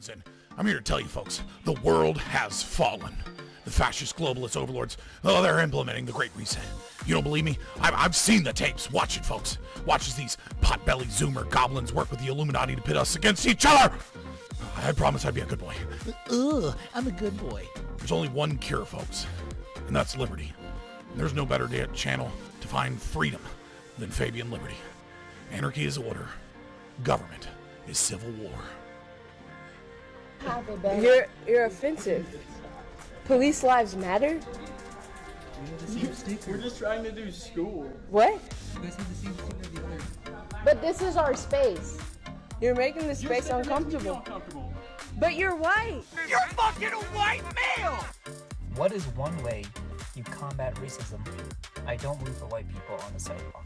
Americans, and I'm here to tell you folks, the world has fallen. The fascist globalist overlords, oh, they're implementing the Great Reset. You don't believe me? I've seen the tapes. Watch it, folks. Watch as these pot-bellied Zoomer goblins work with the Illuminati to pit us against each other. I promise I'd be a good boy. Ugh, I'm a good boy. There's only one cure, folks, and that's liberty. And there's no better channel to find freedom than Fabian Liberty. Anarchy is order. Government is civil war. You're offensive. Police lives matter? We're just trying to do school. What? You guys have the same sticker as the others. But this is our space. You're making the space uncomfortable. But you're white. You're fucking a white male! What is one way you combat racism? I don't root for white people on the sidewalk.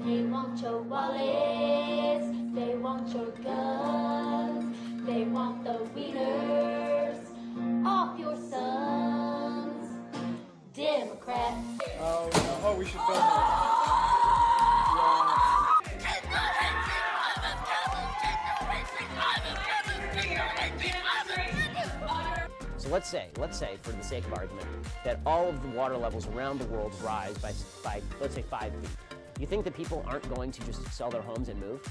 They want your wallets, they want your guns, they want the wieners off your sons. Democrats. Oh, no. Oh, we should film that. So let's say, for the sake of argument, that all of the water levels around the world rise by let's say 5 feet. You think that people aren't going to just sell their homes and move?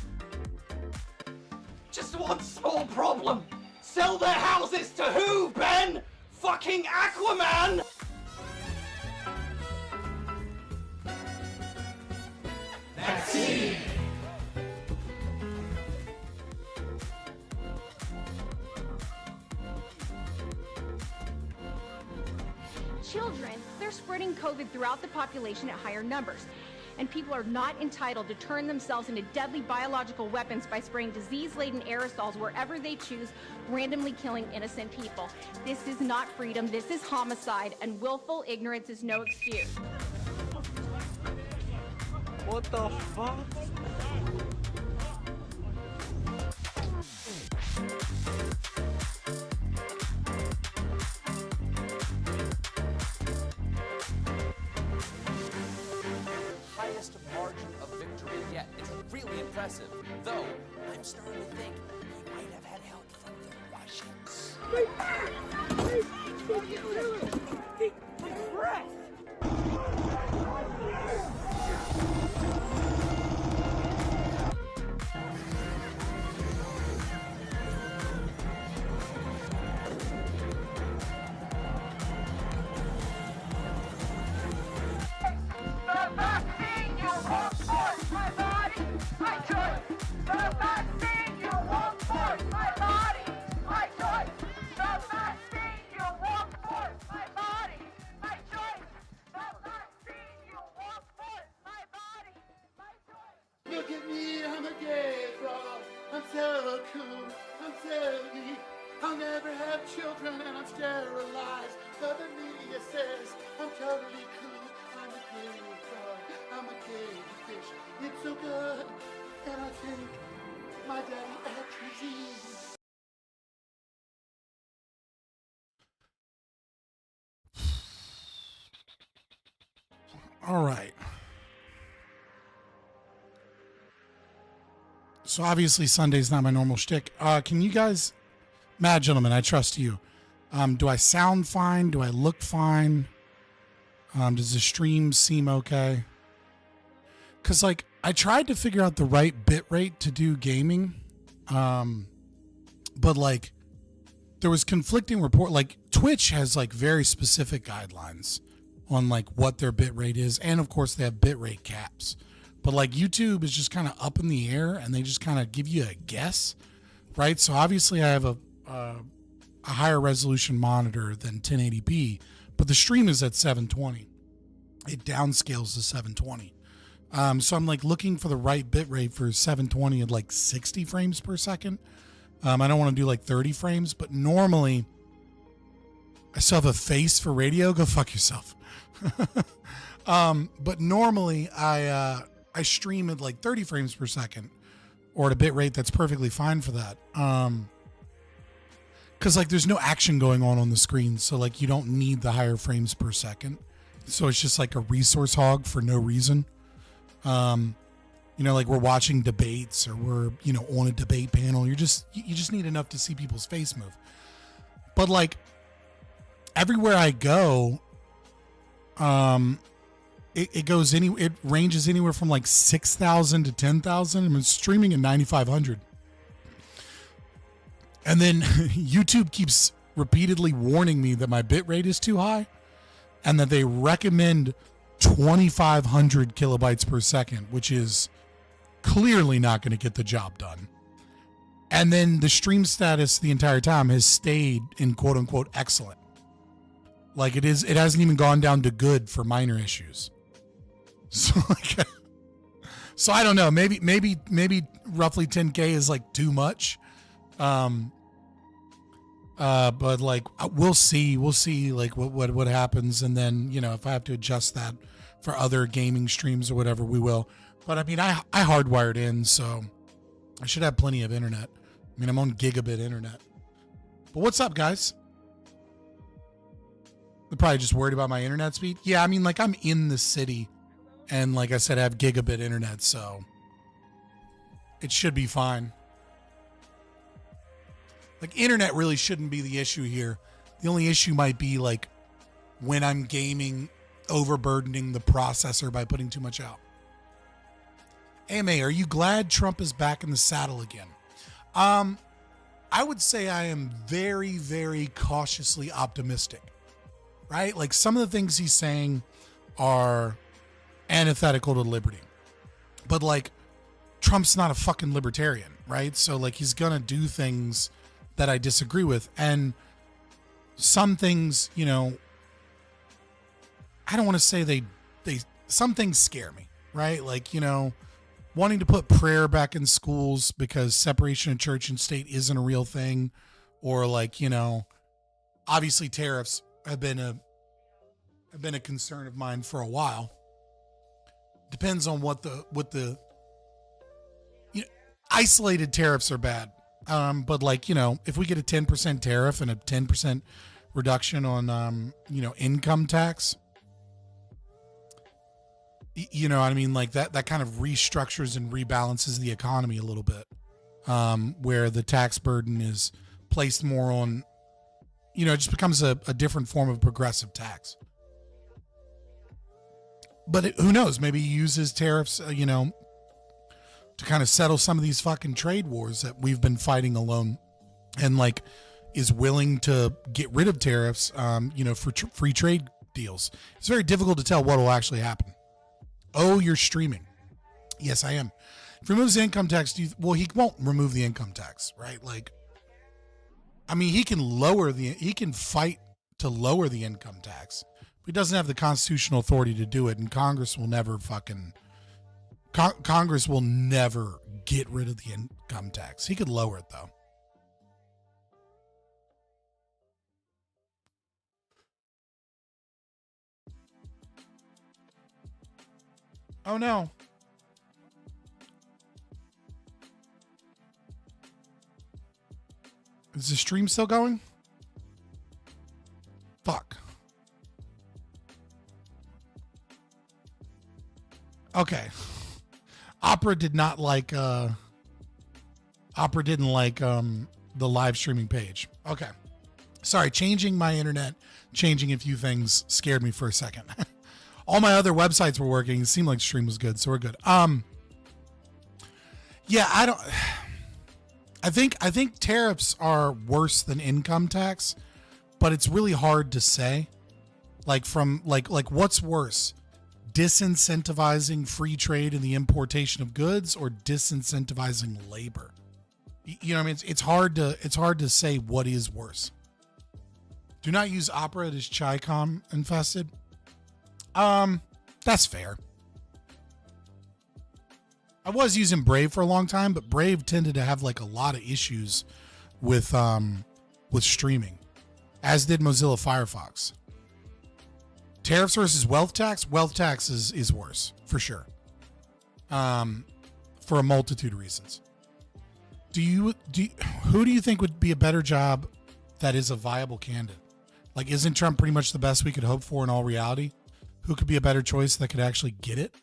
Just one small problem. Sell their houses to who, Ben? Fucking Aquaman! Vaccine! Children, they're spreading COVID throughout the population at higher numbers. And people are not entitled to turn themselves into deadly biological weapons by spraying disease-laden aerosols wherever they choose, randomly killing innocent people. This is not freedom, this is homicide, and willful ignorance is no excuse. What the fuck? Highest margin of victory yet. It's really impressive. Though, I'm starting to think he might have had help from the Russians. Look at me, I'm a gay frog. I'm so cool, I'm so neat. I'll never have children and I'm sterilized. But the media says I'm totally cool. I'm a gay frog, I'm a gay fish. It's so good, and I think my daddy actually is. All right. So obviously Sunday's not my normal shtick. Can you guys, mad gentlemen, I trust you. Do I sound fine? Do I look fine? Does the stream seem okay? Because, like, I tried to figure out the right bit rate to do gaming. But, like, there was conflicting report. Like, Twitch has, like, very specific guidelines on, like, what their bit rate is. And, of course, they have bit rate caps. But, like, YouTube is just kind of up in the air, and they just kind of give you a guess, right? So, obviously, I have a higher resolution monitor than 1080p, but the stream is at 720. It downscales to 720. So I'm like looking for the right bit rate for 720 at like 60 frames per second. I don't want to do like 30 frames, but normally I still have a face for radio. Go fuck yourself. But normally I stream at like 30 frames per second or at a bit rate that's perfectly fine for that. Because like there's no action going on the screen, so like you don't need the higher frames per second. So it's just like a resource hog for no reason. You know, like we're watching debates or we're, you know, on a debate panel. You just need enough to see people's face move. But like everywhere I go, it ranges anywhere from like 6,000 to 10,000. I'm streaming at 9,500. And then YouTube keeps repeatedly warning me that my bitrate is too high and that they recommend 2,500 kilobytes per second, which is clearly not going to get the job done. And then the stream status the entire time has stayed in quote unquote excellent. Like it hasn't even gone down to good for minor issues. So like, so I don't know, maybe roughly 10K is like too much. But like we'll see like what happens, and then, you know, if I have to adjust that for other gaming streams or whatever, we will. But I mean, I hardwired in, so I should have plenty of internet. I mean, I'm on gigabit internet. But what's up, guys? They're probably just worried about my internet speed. Yeah, I mean, like I'm in the city, and like I said, I have gigabit internet, so it should be fine. Like, internet really shouldn't be the issue here. The only issue might be, like, when I'm gaming, overburdening the processor by putting too much out. AMA, are you glad Trump is back in the saddle again? I would say I am very, very cautiously optimistic, right? Like, some of the things he's saying are antithetical to liberty. But, like, Trump's not a fucking libertarian, right? So, like, he's gonna do things that I disagree with. And some things, you know, I don't want to say they some things scare me, right? Like, you know, wanting to put prayer back in schools because separation of church and state isn't a real thing, or like, you know, obviously tariffs have been a concern of mine for a while. Depends on what the you know, isolated tariffs are bad. But like, you know, if we get a 10% tariff and a 10% reduction on, you know, income tax, you know what I mean? Like that kind of restructures and rebalances the economy a little bit, where the tax burden is placed more on, you know, it just becomes a different form of progressive tax. But who knows? Maybe he uses tariffs, you know, to kind of settle some of these fucking trade wars that we've been fighting alone, and like is willing to get rid of tariffs, you know, for free trade deals. It's very difficult to tell what will actually happen. Oh, you're streaming. Yes, I am. If he removes the income tax, well, he won't remove the income tax, right? Like, I mean, he can fight to lower the income tax, but he doesn't have the constitutional authority to do it, and Congress will never get rid of the income tax. He could lower it, though. Oh, no. Is the stream still going? Fuck. Okay. Opera didn't like the live streaming page. Okay. Sorry, changing my internet, changing a few things scared me for a second. All my other websites were working. It seemed like the stream was good, so we're good. Yeah, I think tariffs are worse than income tax, but it's really hard to say. Like from like what's worse? Disincentivizing free trade and the importation of goods, or disincentivizing labor? You know what I mean? It's hard to say what is worse. Do not use Opera. It is Chicom infested. That's fair. I was using Brave for a long time, but Brave tended to have like a lot of issues with streaming, as did Mozilla Firefox. Tariffs versus wealth tax is worse for sure. For a multitude of reasons. Who do you think would be a better job that is a viable candidate? Like, isn't Trump pretty much the best we could hope for in all reality? Who could be a better choice that could actually get it?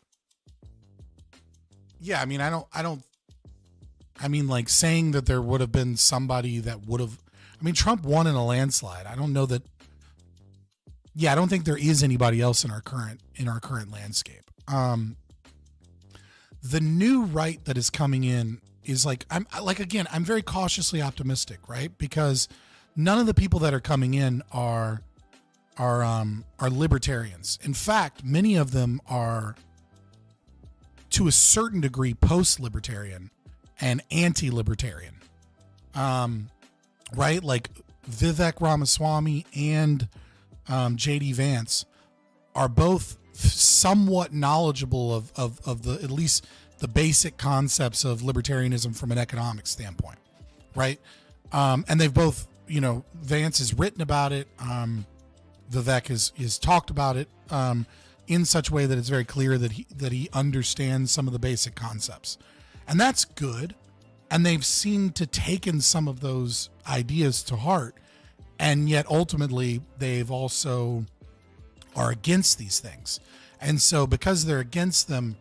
Yeah, I mean, like saying that there would have been somebody that would have, I mean, Trump won in a landslide. I don't know that. Yeah, I don't think there is anybody else in our current landscape. The new right that is coming in is like, I'm very cautiously optimistic, right? Because none of the people that are coming in are libertarians. In fact, many of them are, to a certain degree, post-libertarian and anti-libertarian. Right? Like Vivek Ramaswamy and JD Vance are both somewhat knowledgeable of the, at least the basic concepts of libertarianism from an economic standpoint, right? And they've both, Vance has written about it. Vivek has talked about it in such a way that it's very clear that he understands some of the basic concepts, and that's good. And they've seemed to taken some of those ideas to heart, and yet ultimately they've also are against these things. And so because they're against them,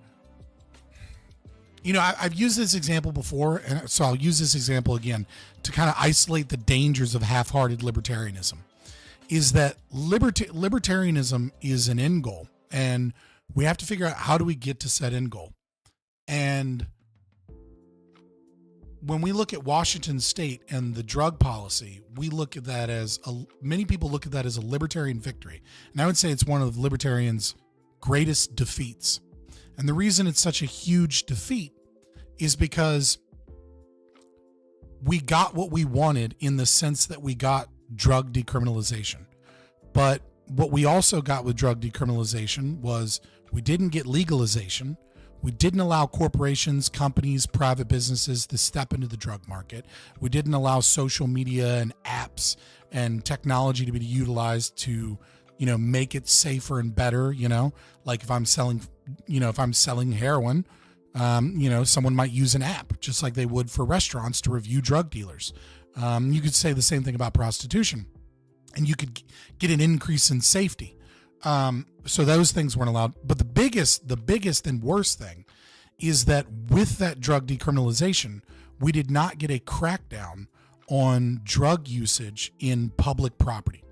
I've used this example before, and so I'll use this example again to kind of isolate the dangers of half-hearted libertarianism, is that libertarianism is an end goal, and we have to figure out how do we get to said end goal. And when we look at Washington State and the drug policy, we look at that as many people look at that as a libertarian victory. And I would say it's one of libertarians' greatest defeats. And the reason it's such a huge defeat is because we got what we wanted in the sense that we got drug decriminalization. But what we also got with drug decriminalization was we didn't get legalization. We didn't allow corporations, companies, private businesses to step into the drug market. We didn't allow social media and apps and technology to be utilized to, make it safer and better. Like if I'm selling heroin, someone might use an app just like they would for restaurants to review drug dealers. You could say the same thing about prostitution, and you could get an increase in safety. So those things weren't allowed. But the biggest and worst thing is that with that drug decriminalization, we did not get a crackdown on drug usage in public property.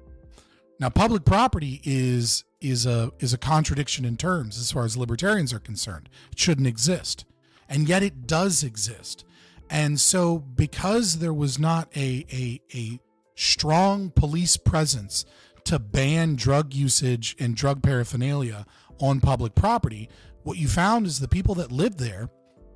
Now, public property is a contradiction in terms as far as libertarians are concerned. It shouldn't exist. And yet it does exist. And so because there was not a strong police presence to ban drug usage and drug paraphernalia on public property, what you found is the people that lived there,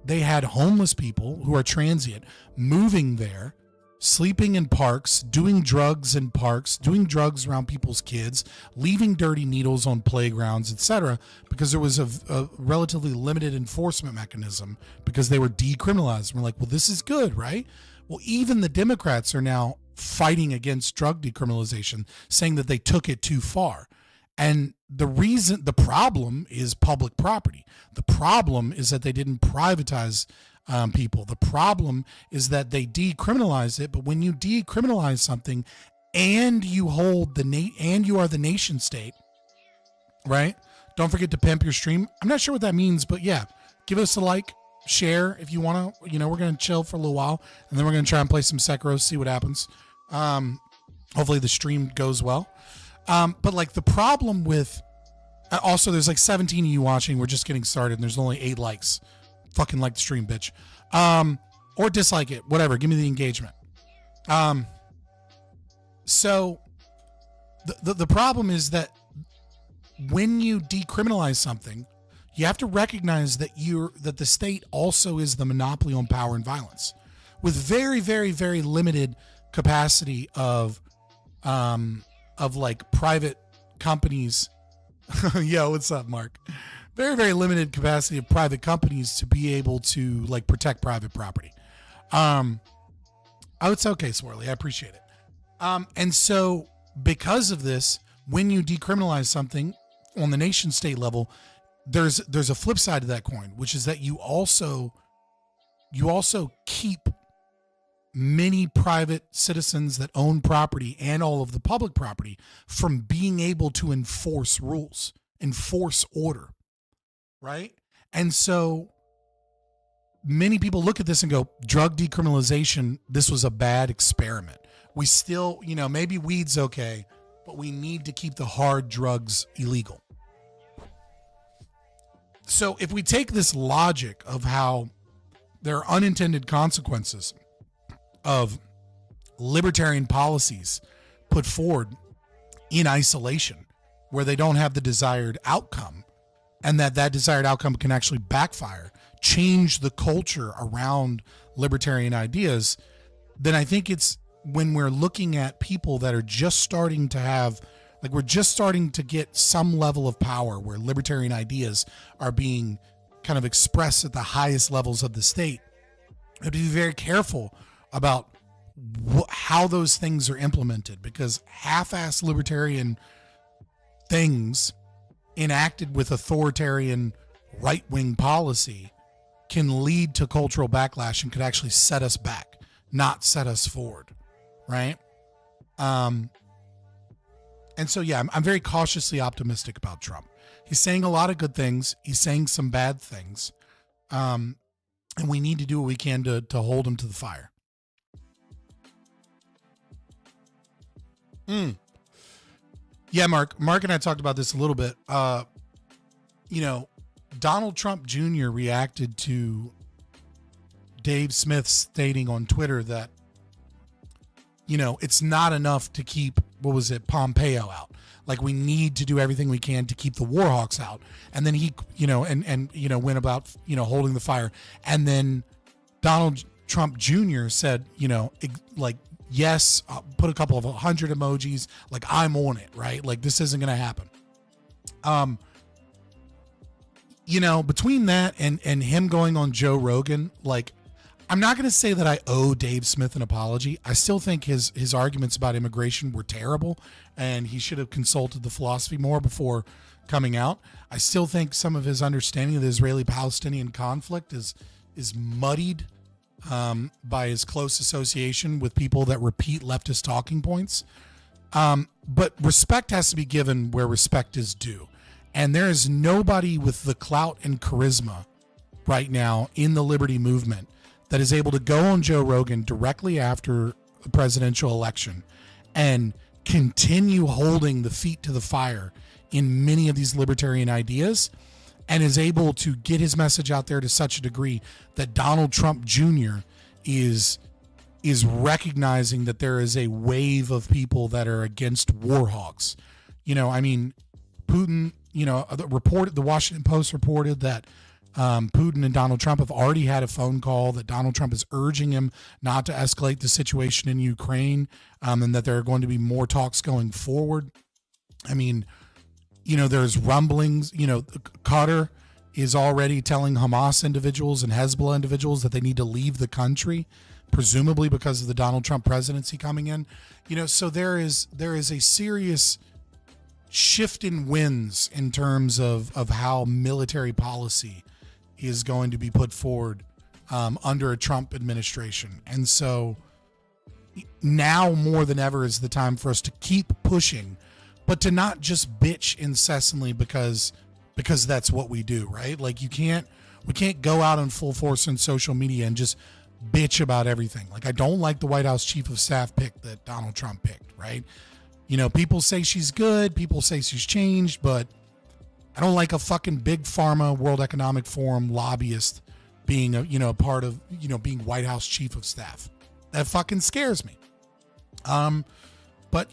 they had homeless people who are transient moving there, sleeping in parks, doing drugs in parks, doing drugs around people's kids, leaving dirty needles on playgrounds, etc., because there was a relatively limited enforcement mechanism because they were decriminalized. We're like, well, this is good, right? Well, even the Democrats are now fighting against drug decriminalization, saying that they took it too far. And the problem is public property. The problem is that they didn't privatize people. The problem is that they decriminalized it. But when you decriminalize something and you hold and you are the nation state, right? Don't forget to pimp your stream. I'm not sure what that means, but yeah, give us a like, share if you want to. We're going to chill for a little while, and then we're going to try and play some Sekiro, see what happens. Hopefully the stream goes well. But like the problem with, also there's like 17 of you watching. We're just getting started and there's only 8 likes. Fucking like the stream, bitch. Or dislike it, whatever. Give me the engagement. So the problem is that when you decriminalize something, you have to recognize that the state also is the monopoly on power and violence, with very, very, very limited capacity of like private companies. Yo, what's up, Mark? Very, very limited capacity of private companies to be able to like protect private property. Oh, it's okay, Swirly. I appreciate it. And so because of this, when you decriminalize something on the nation state level, there's a flip side to that coin, which is that you also keep many private citizens that own property and all of the public property from being able to enforce rules, enforce order, right? And so many people look at this and go, drug decriminalization, this was a bad experiment. We still, maybe weed's okay, but we need to keep the hard drugs illegal. So if we take this logic of how there are unintended consequences of libertarian policies put forward in isolation, where they don't have the desired outcome, and that desired outcome can actually backfire, change the culture around libertarian ideas, then I think it's when we're looking at people that are just starting to have, like, we're just starting to get some level of power where libertarian ideas are being kind of expressed at the highest levels of the state. We have to be very careful about how those things are implemented, because half-assed libertarian things enacted with authoritarian right-wing policy can lead to cultural backlash and could actually set us back, not set us forward, right? And so, yeah, I'm very cautiously optimistic about Trump. He's saying a lot of good things. He's saying some bad things. And we need to do what we can to hold him to the fire. Yeah, Mark and I talked about this a little bit. Donald Trump Jr. reacted to Dave Smith stating on Twitter that, it's not enough to keep, Pompeo out. Like, we need to do everything we can to keep the Warhawks out. And then he, went about, holding the fire. And then Donald Trump Jr. said, yes, I'll put a couple of 100 emojis. Like, I'm on it, right? Like, this isn't going to happen. Between that and him going on Joe Rogan, like, I'm not going to say that I owe Dave Smith an apology. I still think his arguments about immigration were terrible, and he should have consulted the philosophy more before coming out. I still think some of his understanding of the Israeli-Palestinian conflict is muddied by his close association with people that repeat leftist talking points. But respect has to be given where respect is due. And there is nobody with the clout and charisma right now in the liberty movement that is able to go on Joe Rogan directly after the presidential election and continue holding the feet to the fire in many of these libertarian ideas, and is able to get his message out there to such a degree that Donald Trump Jr. is recognizing that there is a wave of people that are against war hawks. Putin, the Washington Post reported that Putin and Donald Trump have already had a phone call, that Donald Trump is urging him not to escalate the situation in Ukraine, and that there are going to be more talks going forward. There's rumblings, Qatar is already telling Hamas individuals and Hezbollah individuals that they need to leave the country, presumably because of the Donald Trump presidency coming in. So there is a serious shift in winds in terms of how military policy is going to be put forward under a Trump administration. And so now more than ever is the time for us to keep pushing, but to not just bitch incessantly because that's what we do, right? Like, we can't go out in full force on social media and just bitch about everything. Like, I don't like the White House chief of staff pick that Donald Trump picked, right? People say she's good, people say she's changed, but I don't like a fucking big pharma World Economic Forum lobbyist being a part of, being White House chief of staff. That fucking scares me. But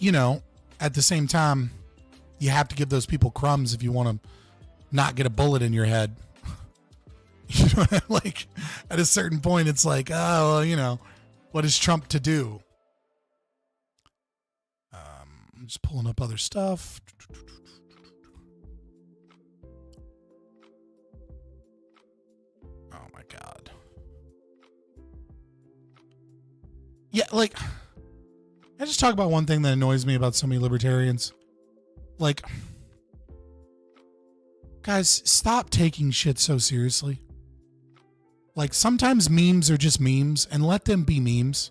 at the same time, you have to give those people crumbs if you want to not get a bullet in your head. Like, at a certain point, it's like, oh, well, what is Trump to do? I'm just pulling up other stuff. Oh my God. Yeah, like, I just talk about one thing that annoys me about so many libertarians. Like, guys, stop taking shit so seriously. Like, sometimes memes are just memes, and let them be memes.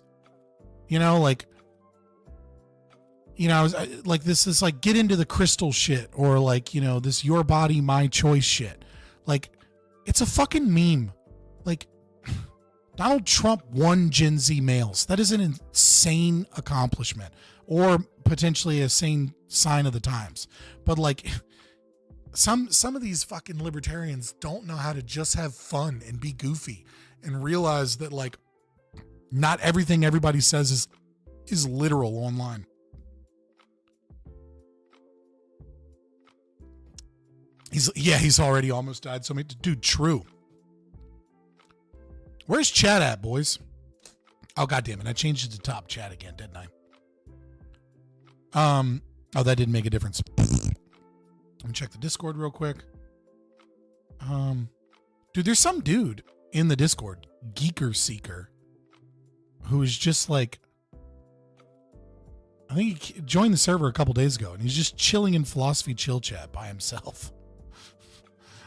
This is like, get into the crystal shit, or like, this your body, my choice shit. Like, it's a fucking meme. Like, Donald Trump won Gen Z males. That is an insane accomplishment, or potentially a sane sign of the times. But like some of these fucking libertarians don't know how to just have fun and be goofy and realize that like not everything everybody says is literal online. He's already almost died. So dude, true. Where's chat at, boys? Oh, God damn it. I changed it to top chat again, didn't I? Oh, that didn't make a difference. Let me check the Discord real quick. Dude, there's some dude in the Discord, Geeker Seeker, who is just like, I think he joined the server a couple days ago, and he's just chilling in philosophy chill chat by himself.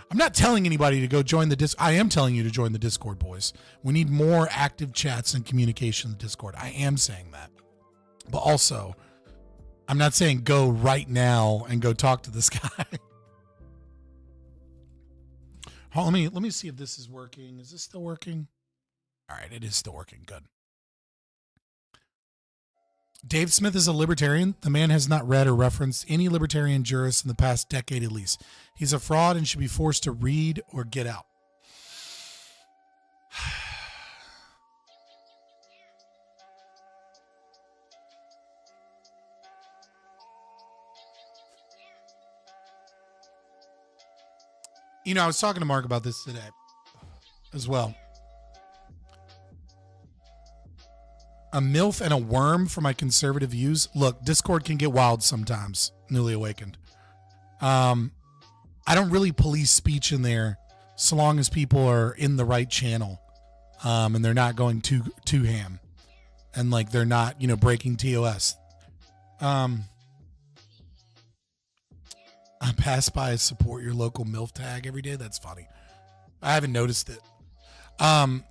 I'm not telling anybody to go join the Discord. I am telling you to join the Discord, boys. We need more active chats and communication in the Discord. I am saying that. But also, I'm not saying go right now and go talk to this guy. Let me see if this is working. Is this still working? All right, it is still working. Good. Dave Smith is a libertarian. The man has not read or referenced any libertarian jurists in the past decade at least. He's a fraud and should be forced to read or get out. You know, I was talking to Mark about this today as well. A MILF and a worm for my conservative views. Look, Discord can get wild sometimes, newly awakened. I don't really police speech in there so long as people are in the right channel, and they're not going too ham, and like they're not, you know, breaking TOS. I pass by a support your local MILF tag every day. That's funny. I haven't noticed it. The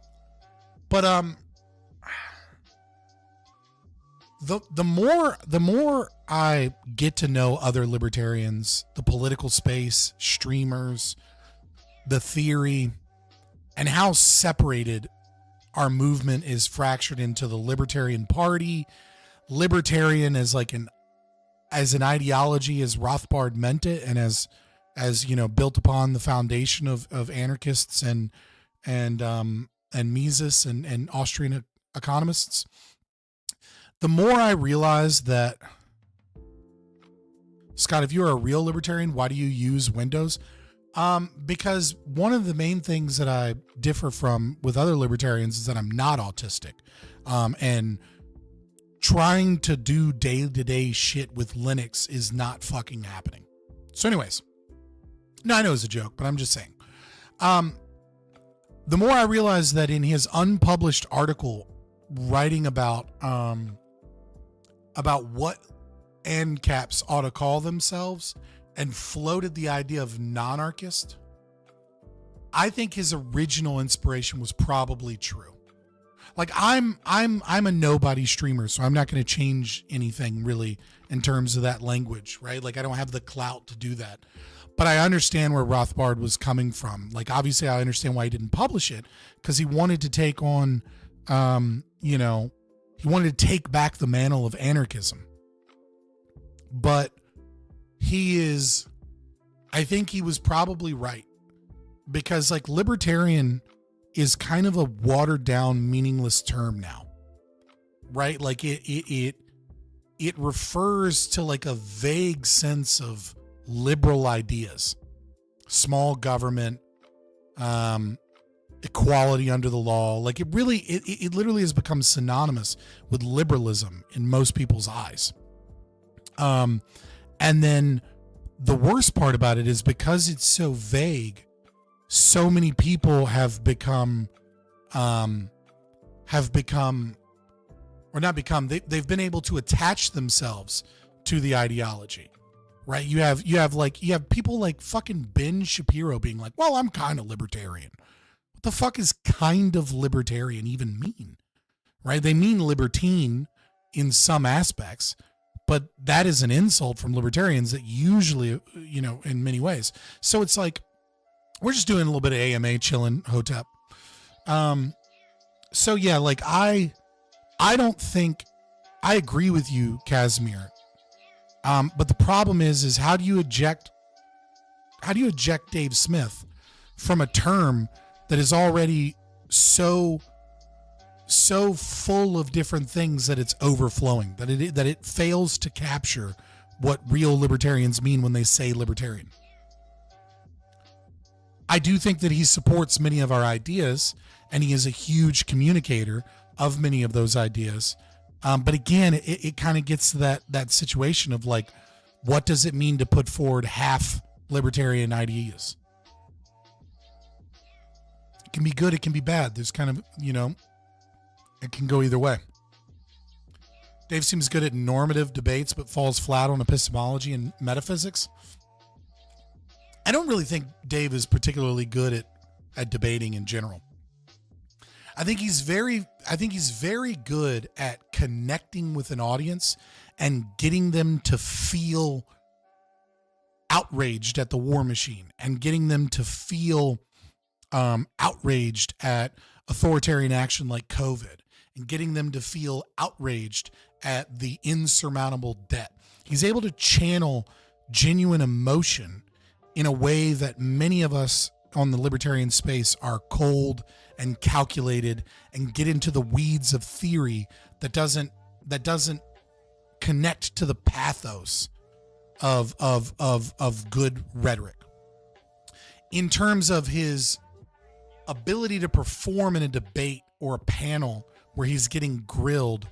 more I get to know other libertarians, the political space, streamers, the theory, and how separated our movement is fractured into the Libertarian Party, libertarian as like an ideology as Rothbard meant it, and as you know, built upon the foundation of anarchists and Mises and Austrian economists. The more I realize that, Scott, if you're a real libertarian, why do you use Windows? Because one of the main things that I differ from with other libertarians is that I'm not autistic. And trying to do day-to-day shit with Linux is not fucking happening. So anyways, no, I know it's a joke, but I'm just saying. The more I realize that in his unpublished article writing about what ANCAPs ought to call themselves and floated the idea of non-anarchist, I think his original inspiration was probably true. Like I'm a nobody streamer, so I'm not going to change anything really in terms of that language, right? Like I don't have the clout to do that. But I understand where Rothbard was coming from. Like obviously I understand why he didn't publish it, because he wanted to take on he wanted to take back the mantle of anarchism. But I think he was probably right, because like libertarian is kind of a watered down, meaningless term now, right? Like it refers to like a vague sense of liberal ideas, small government, equality under the law. Like it literally has become synonymous with liberalism in most people's eyes. And then the worst part about it is because it's so vague, so many people have become they've been able to attach themselves to the ideology, right? You have people like fucking Ben Shapiro being like, well, I'm kind of libertarian. What the fuck is kind of libertarian even mean? Right? They mean libertine in some aspects, but that is an insult from libertarians that usually, in many ways. So it's like, we're just doing a little bit of AMA chilling, Hotep. So yeah, like I don't think I agree with you, Casimir. But the problem is how do you eject Dave Smith from a term that is already so full of different things that it's overflowing, that it fails to capture what real libertarians mean when they say libertarian. I do think that he supports many of our ideas, and he is a huge communicator of many of those ideas. But again, it kind of gets to that situation of like, what does it mean to put forward half libertarian ideas? It can be good, it can be bad. There's kind of, it can go either way. Dave seems good at normative debates, but falls flat on epistemology and metaphysics. I don't really think Dave is particularly good at debating in general. I think he's very good at connecting with an audience and getting them to feel outraged at the war machine and getting them to feel outraged at authoritarian action like COVID and getting them to feel outraged at the insurmountable debt. He's able to channel genuine emotion in a way that many of us on the libertarian space are cold and calculated and get into the weeds of theory that doesn't connect to the pathos of good rhetoric. In terms of his ability to perform in a debate or a panel where he's getting grilled,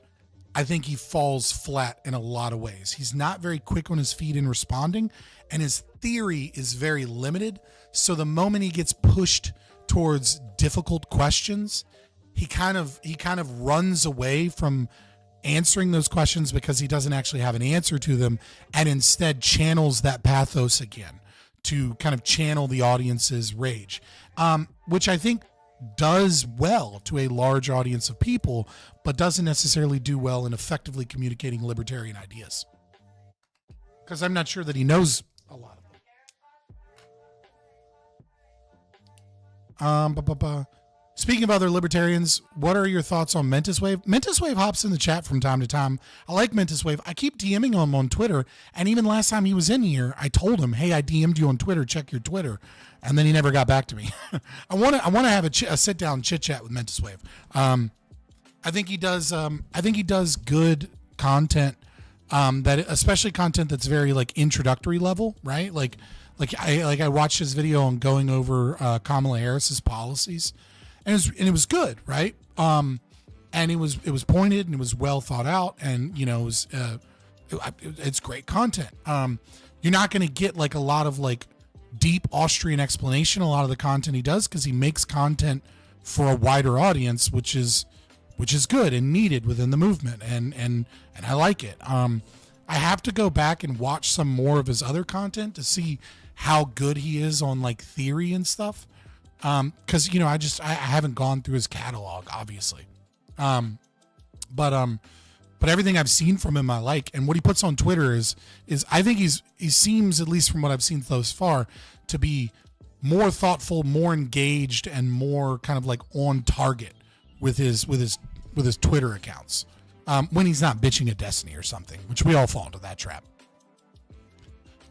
I think he falls flat in a lot of ways. He's not very quick on his feet in responding, and his theory is very limited. So the moment he gets pushed towards difficult questions, he kind of runs away from answering those questions because he doesn't actually have an answer to them, and instead channels that pathos again to kind of channel the audience's rage, which I think does well to a large audience of people, but doesn't necessarily do well in effectively communicating libertarian ideas. Because I'm not sure that he knows a lot of them. Speaking of other libertarians, what are your thoughts on Mentis Wave? Mentis Wave hops in the chat from time to time. I like Mentis Wave. I keep DMing him on Twitter, and even last time he was in here, I told him, "Hey, I DM'd you on Twitter. Check your Twitter," and then he never got back to me. I want to have a sit down chit chat with Mentis Wave. I think he does. I think he does good content. That especially content that's very like introductory level, right? Like I watched his video on going over Kamala Harris's policies. And it was good, right? And it was pointed and it was well thought out, and it's great content. You're not going to get like a lot of like deep Austrian explanation a lot of the content he does, because he makes content for a wider audience, which is good and needed within the movement, and I like it. I have to go back and watch some more of his other content to see how good he is on like theory and stuff. Cause I haven't gone through his catalog, obviously. But everything I've seen from him, I like, and what he puts on Twitter is I think he seems, at least from what I've seen thus far, to be more thoughtful, more engaged, and more kind of like on target with his Twitter accounts. When he's not bitching at Destiny or something, which we all fall into that trap.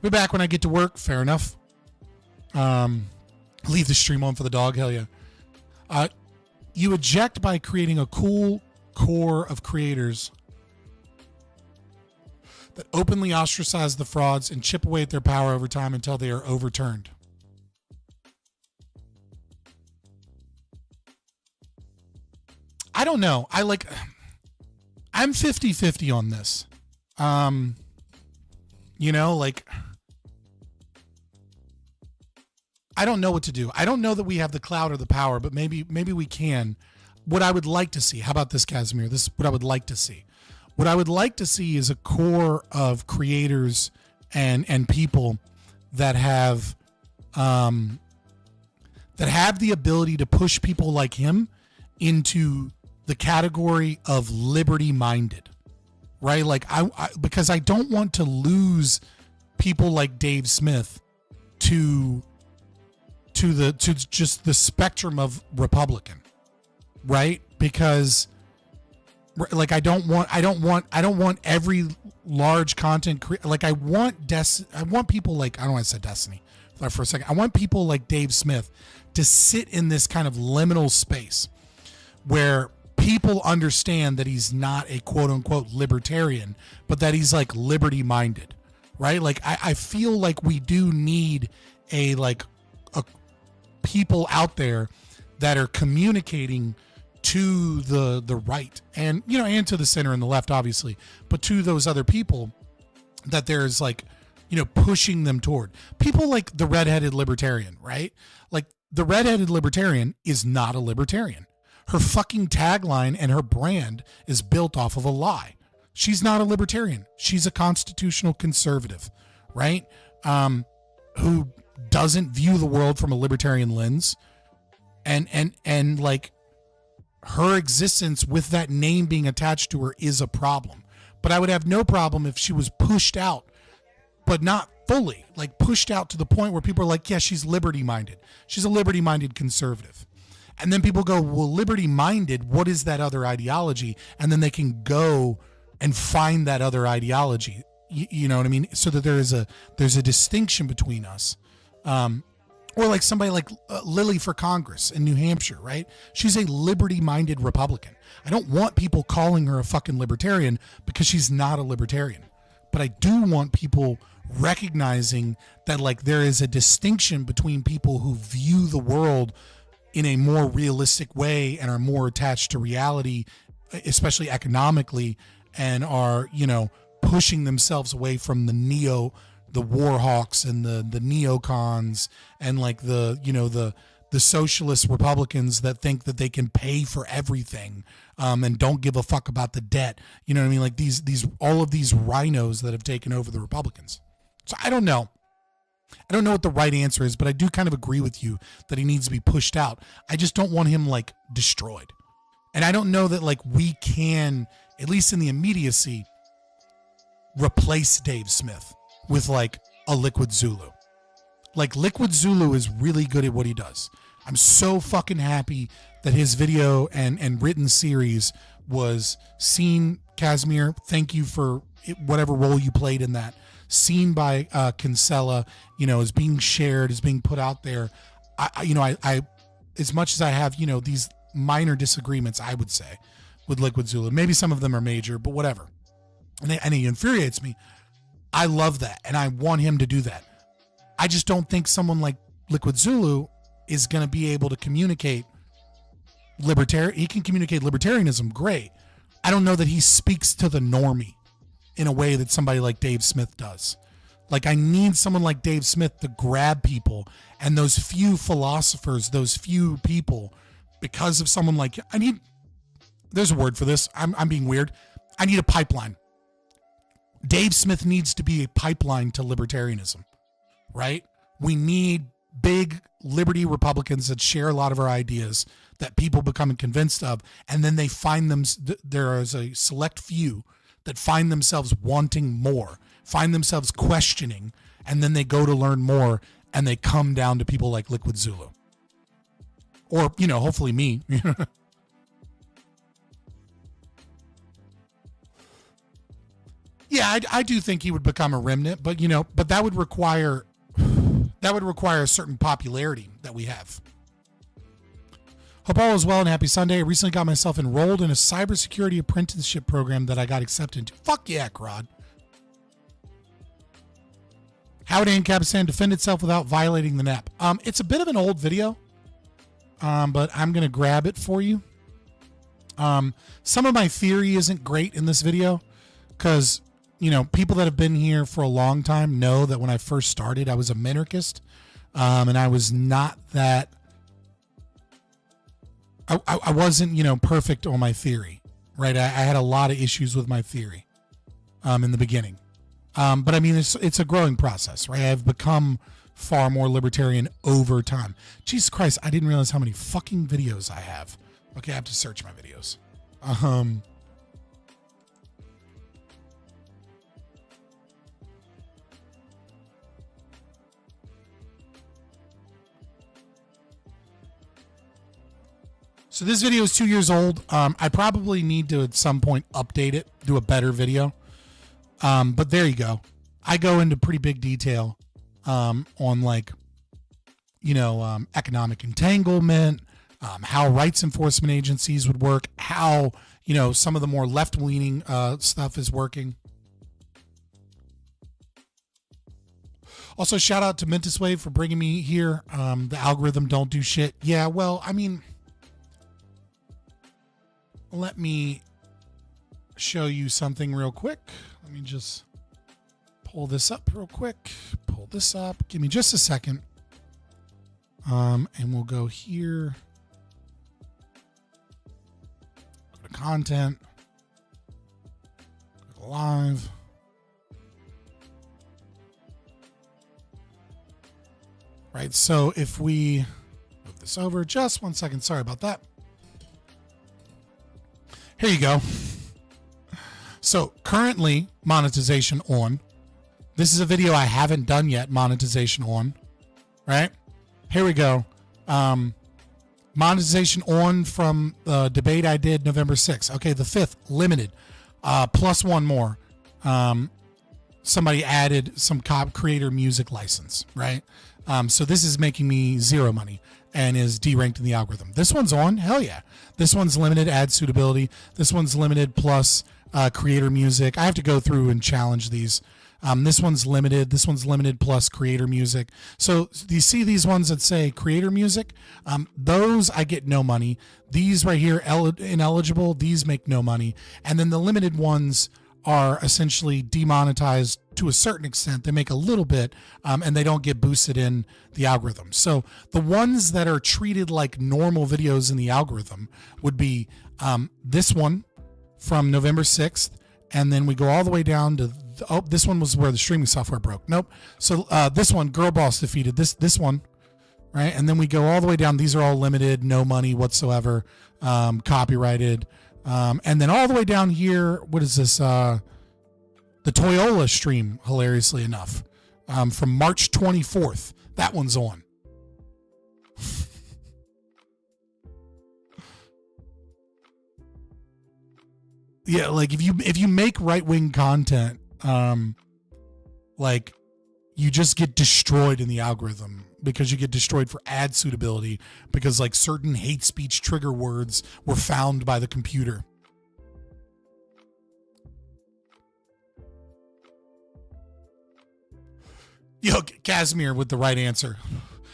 Be back when I get to work. Fair enough. Leave the stream on for the dog. Hell yeah. You eject by creating a cool core of creators that openly ostracize the frauds and chip away at their power over time until they are overturned. I don't know. I'm 50-50 on this. I don't know what to do. I don't know that we have the clout or the power, but maybe we can. What I would like to see, how about this, Casimir? This is what I would like to see. What I would like to see is a core of creators and people that have the ability to push people like him into the category of liberty-minded, right? Like because I don't want to lose people like Dave Smith to just the spectrum of Republican, right? because like I don't want every large content like I want people like, I don't want to say Destiny for a second. I want people like Dave Smith to sit in this kind of liminal space where people understand that he's not a quote unquote libertarian, but that he's like liberty minded, right? Like I feel like we do need a people out there that are communicating to the right and, you know, and to the center and the left, obviously, but to those other people that there's like, you know, pushing them toward people like the redheaded libertarian, right? Like the redheaded libertarian is not a libertarian. Her fucking tagline and her brand is built off of a lie. She's not a libertarian. She's a constitutional conservative, right? Who doesn't view the world from a libertarian lens, and like her existence with that name being attached to her is a problem. But I would have no problem if she was pushed out, but not fully, like pushed out to the point where people are like, yeah, she's liberty-minded. She's a liberty-minded conservative. And then people go, well, liberty-minded, what is that other ideology? And then they can go and find that other ideology. You know what I mean? So that there's a distinction between us. Or like somebody like Lily for Congress in New Hampshire, right? She's a liberty-minded Republican. I don't want people calling her a fucking libertarian because she's not a libertarian. But I do want people recognizing that like there is a distinction between people who view the world in a more realistic way and are more attached to reality, especially economically, and are, you know, pushing themselves away from the war hawks and the neocons and like the, you know, the socialist Republicans that think that they can pay for everything and don't give a fuck about the debt. You know what I mean? Like these all of these rhinos that have taken over the Republicans. So I don't know. I don't know what the right answer is, but I do kind of agree with you that he needs to be pushed out. I just don't want him like destroyed. And I don't know that like we can, at least in the immediacy, replace Dave Smith with like a Liquid Zulu. Like Liquid Zulu is really good at what he does. I'm so fucking happy that his video and written series was seen. Casimir, thank you for whatever role you played in that. Seen by Kinsella, you know, is being shared, is being put out there. I as much as I have, you know, these minor disagreements, I would say, with Liquid Zulu. Maybe some of them are major, but whatever. And he infuriates me. I love that, and I want him to do that. I just don't think someone like Liquid Zulu is going to be able to communicate libertarian. He can communicate libertarianism, great. I don't know that he speaks to the normie in a way that somebody like Dave Smith does. Like I need someone like Dave Smith to grab people, and those few philosophers, those few people, because of someone like, there's a word for this. I'm being weird. I need a pipeline. Dave Smith needs to be a pipeline to libertarianism, right? We need big liberty Republicans that share a lot of our ideas that people become convinced of, and then they find them. There is a select few that find themselves wanting more, find themselves questioning, and then they go to learn more, and they come down to people like Liquid Zulu. Or, you know, hopefully me. Yeah, I do think he would become a remnant, but, you know, but that would require a certain popularity that we have. Hope all is well and happy Sunday. I recently got myself enrolled in a cybersecurity apprenticeship program that I got accepted into. Fuck yeah, Crod. How would Ancapistan defend itself without violating the NAP? It's a bit of an old video, but I'm going to grab it for you. Some of my theory isn't great in this video because, you know, people that have been here for a long time know that when I first started, I was a minarchist, and I was not that... I wasn't, you know, perfect on my theory, right? I had a lot of issues with my theory in the beginning. But I mean, it's a growing process, right? I've become far more libertarian over time. Jesus Christ, I didn't realize how many fucking videos I have. Okay, I have to search my videos. So this video is 2 years old. I probably need to at some point update it, do a better video. But there you go. I go into pretty big detail on like, you know, economic entanglement, how rights enforcement agencies would work, how, you know, some of the more left-leaning stuff is working. Also, shout out to Mentis Wave for bringing me here. The algorithm don't do shit. Yeah, well, I mean, let me show you something real quick. Let me just pull this up real quick. Pull this up. Give me just a second. And we'll go here. Go to content. Go to live. Right, so if we move this over, just 1 second, sorry about that. Here you go. So currently monetization on. This is a video I haven't done yet, monetization on, right? Here we go. Monetization on from the debate I did November 6th. Okay, the 5th, limited, plus one more. Somebody added some creator music license, right? So this is making me zero money and is deranked in the algorithm. This one's on, hell yeah. This one's limited ad suitability. This one's limited plus creator music. I have to go through and challenge these. This one's limited. This one's limited plus creator music. So do you see these ones that say creator music? Those I get no money. These right here, ineligible, these make no money. And then the limited ones are essentially demonetized to a certain extent. They make a little bit, and they don't get boosted in the algorithm. So the ones that are treated like normal videos in the algorithm would be this one from November 6th, and then we go all the way down to, this one was where the streaming software broke. Nope. So this one, Girl Boss defeated, this one, right? And then we go all the way down. These are all limited, no money whatsoever, copyrighted. And then all the way down here, what is this? The Toyola stream, hilariously enough, from March 24th. That one's on. Yeah, like if you make right-wing content, like you just get destroyed in the algorithm because you get destroyed for ad suitability because like certain hate speech trigger words were found by the computer. Yo, Casimir with the right answer.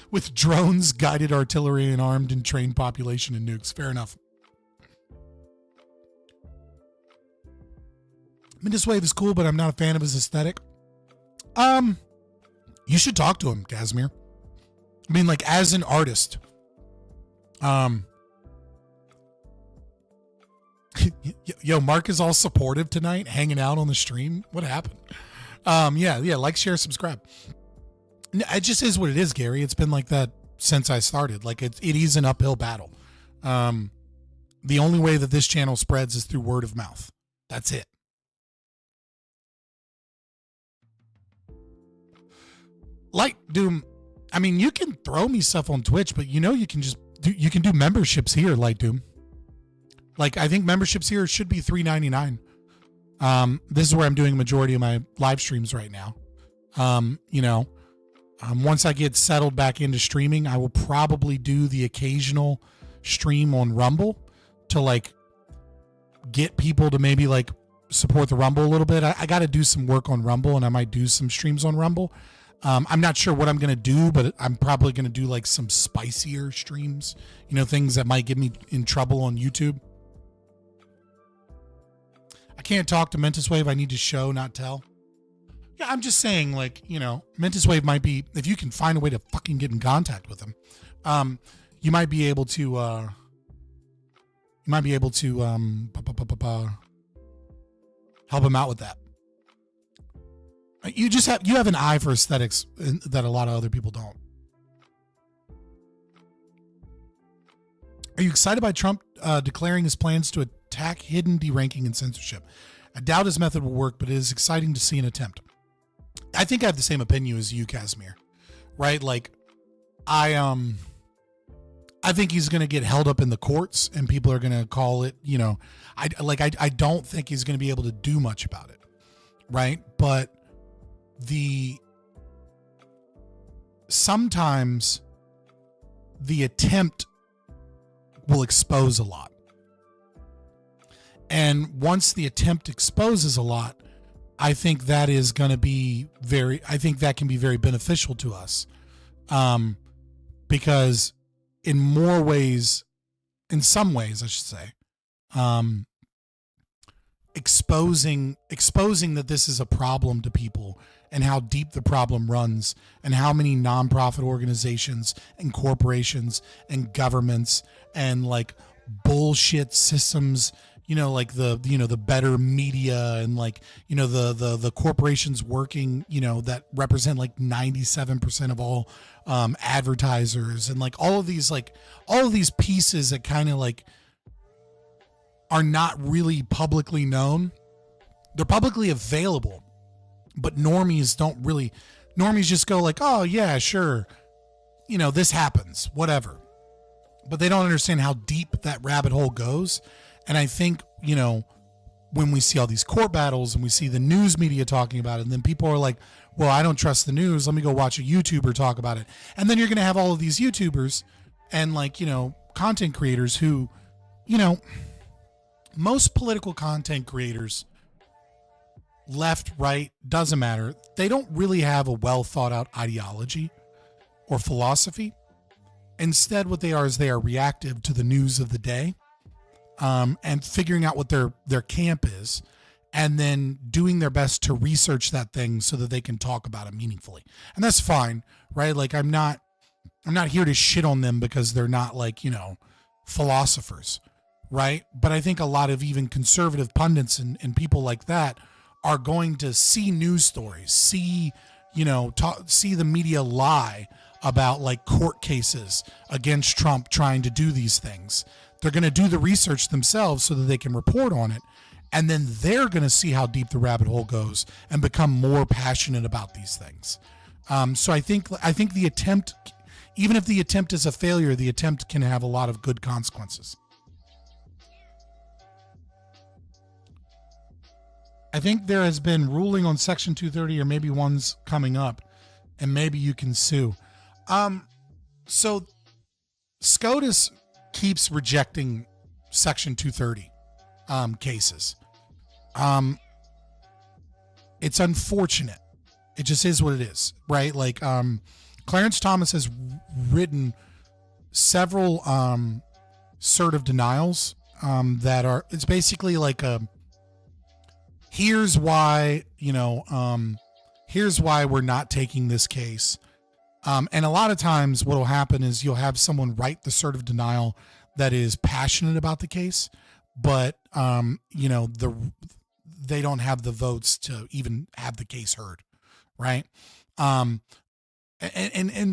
With drones, guided artillery, and armed and trained population and nukes. Fair enough. Mentis Wave is cool, but I'm not a fan of his aesthetic. You should talk to him, Casimir. I mean, like, as an artist. Yo, Mark is all supportive tonight, hanging out on the stream. What happened? Yeah, like, share, subscribe. It just is what it is, Gary. It's been like that since I started. Like, it is an uphill battle. The only way that this channel spreads is through word of mouth. That's it. Light Doom, I mean, you can throw me stuff on Twitch, but you know you can just you can do memberships here, Light Doom. Like, I think memberships here should be $3.99. This is where I'm doing a majority of my live streams right now. You know, once I get settled back into streaming, I will probably do the occasional stream on Rumble to like get people to maybe like support the Rumble a little bit. I got to do some work on Rumble, and I might do some streams on Rumble. I'm not sure what I'm going to do, but I'm probably going to do like some spicier streams, you know, things that might get me in trouble on YouTube. I can't talk to Mentis Wave. I need to show, not tell. Yeah, I'm just saying, like, you know, Mentis Wave might be, if you can find a way to fucking get in contact with him, you might be able to, help him out with that. You have an eye for aesthetics that a lot of other people don't. Are you excited by Trump declaring his plans to attack hidden deranking and censorship? I doubt his method will work, but it is exciting to see an attempt. I think I have the same opinion as you, Casimir. Right? Like, I I think he's going to get held up in the courts, and people are going to call it, you know, I don't think he's going to be able to do much about it, right? But sometimes the attempt will expose a lot. And once the attempt exposes a lot, I think that is going to be I think that can be very beneficial to us. Because in some ways, I should say, exposing that this is a problem to people and how deep the problem runs and how many nonprofit organizations and corporations and governments and like bullshit systems, you know, like the better media and like, you know, the corporations working, you know, that represent like 97% of all advertisers, and like all of these pieces that kind of like are not really publicly known. They're publicly available, but normies just go like, oh yeah, sure, you know, this happens, whatever. But they don't understand how deep that rabbit hole goes. And I think, you know, when we see all these court battles and we see the news media talking about it, and then people are like, well, I don't trust the news, let me go watch a YouTuber talk about it. And then you're going to have all of these YouTubers and like, you know, content creators who, you know, most political content creators, left, right, doesn't matter. They don't really have a well thought out ideology or philosophy. Instead, what they are is they are reactive to the news of the day, and figuring out what their camp is, and then doing their best to research that thing so that they can talk about it meaningfully. And that's fine, right? Like I'm not here to shit on them because they're not like, you know, philosophers, right? But I think a lot of even conservative pundits and people like that are going to see news stories, see the media lie about like court cases against Trump trying to do these things. They're going to do the research themselves so that they can report on it. And then they're going to see how deep the rabbit hole goes and become more passionate about these things. So I think the attempt, even if the attempt is a failure, the attempt can have a lot of good consequences. I think there has been ruling on Section 230, or maybe one's coming up, and maybe you can sue. So SCOTUS keeps rejecting Section 230 cases. It's unfortunate. It just is what it is, right? Like Clarence Thomas has written several cert of denials that are, it's basically like here's why, you know, here's why we're not taking this case. And a lot of times what will happen is you'll have someone write the cert of denial that is passionate about the case, but, you know, they don't have the votes to even have the case heard. Right. And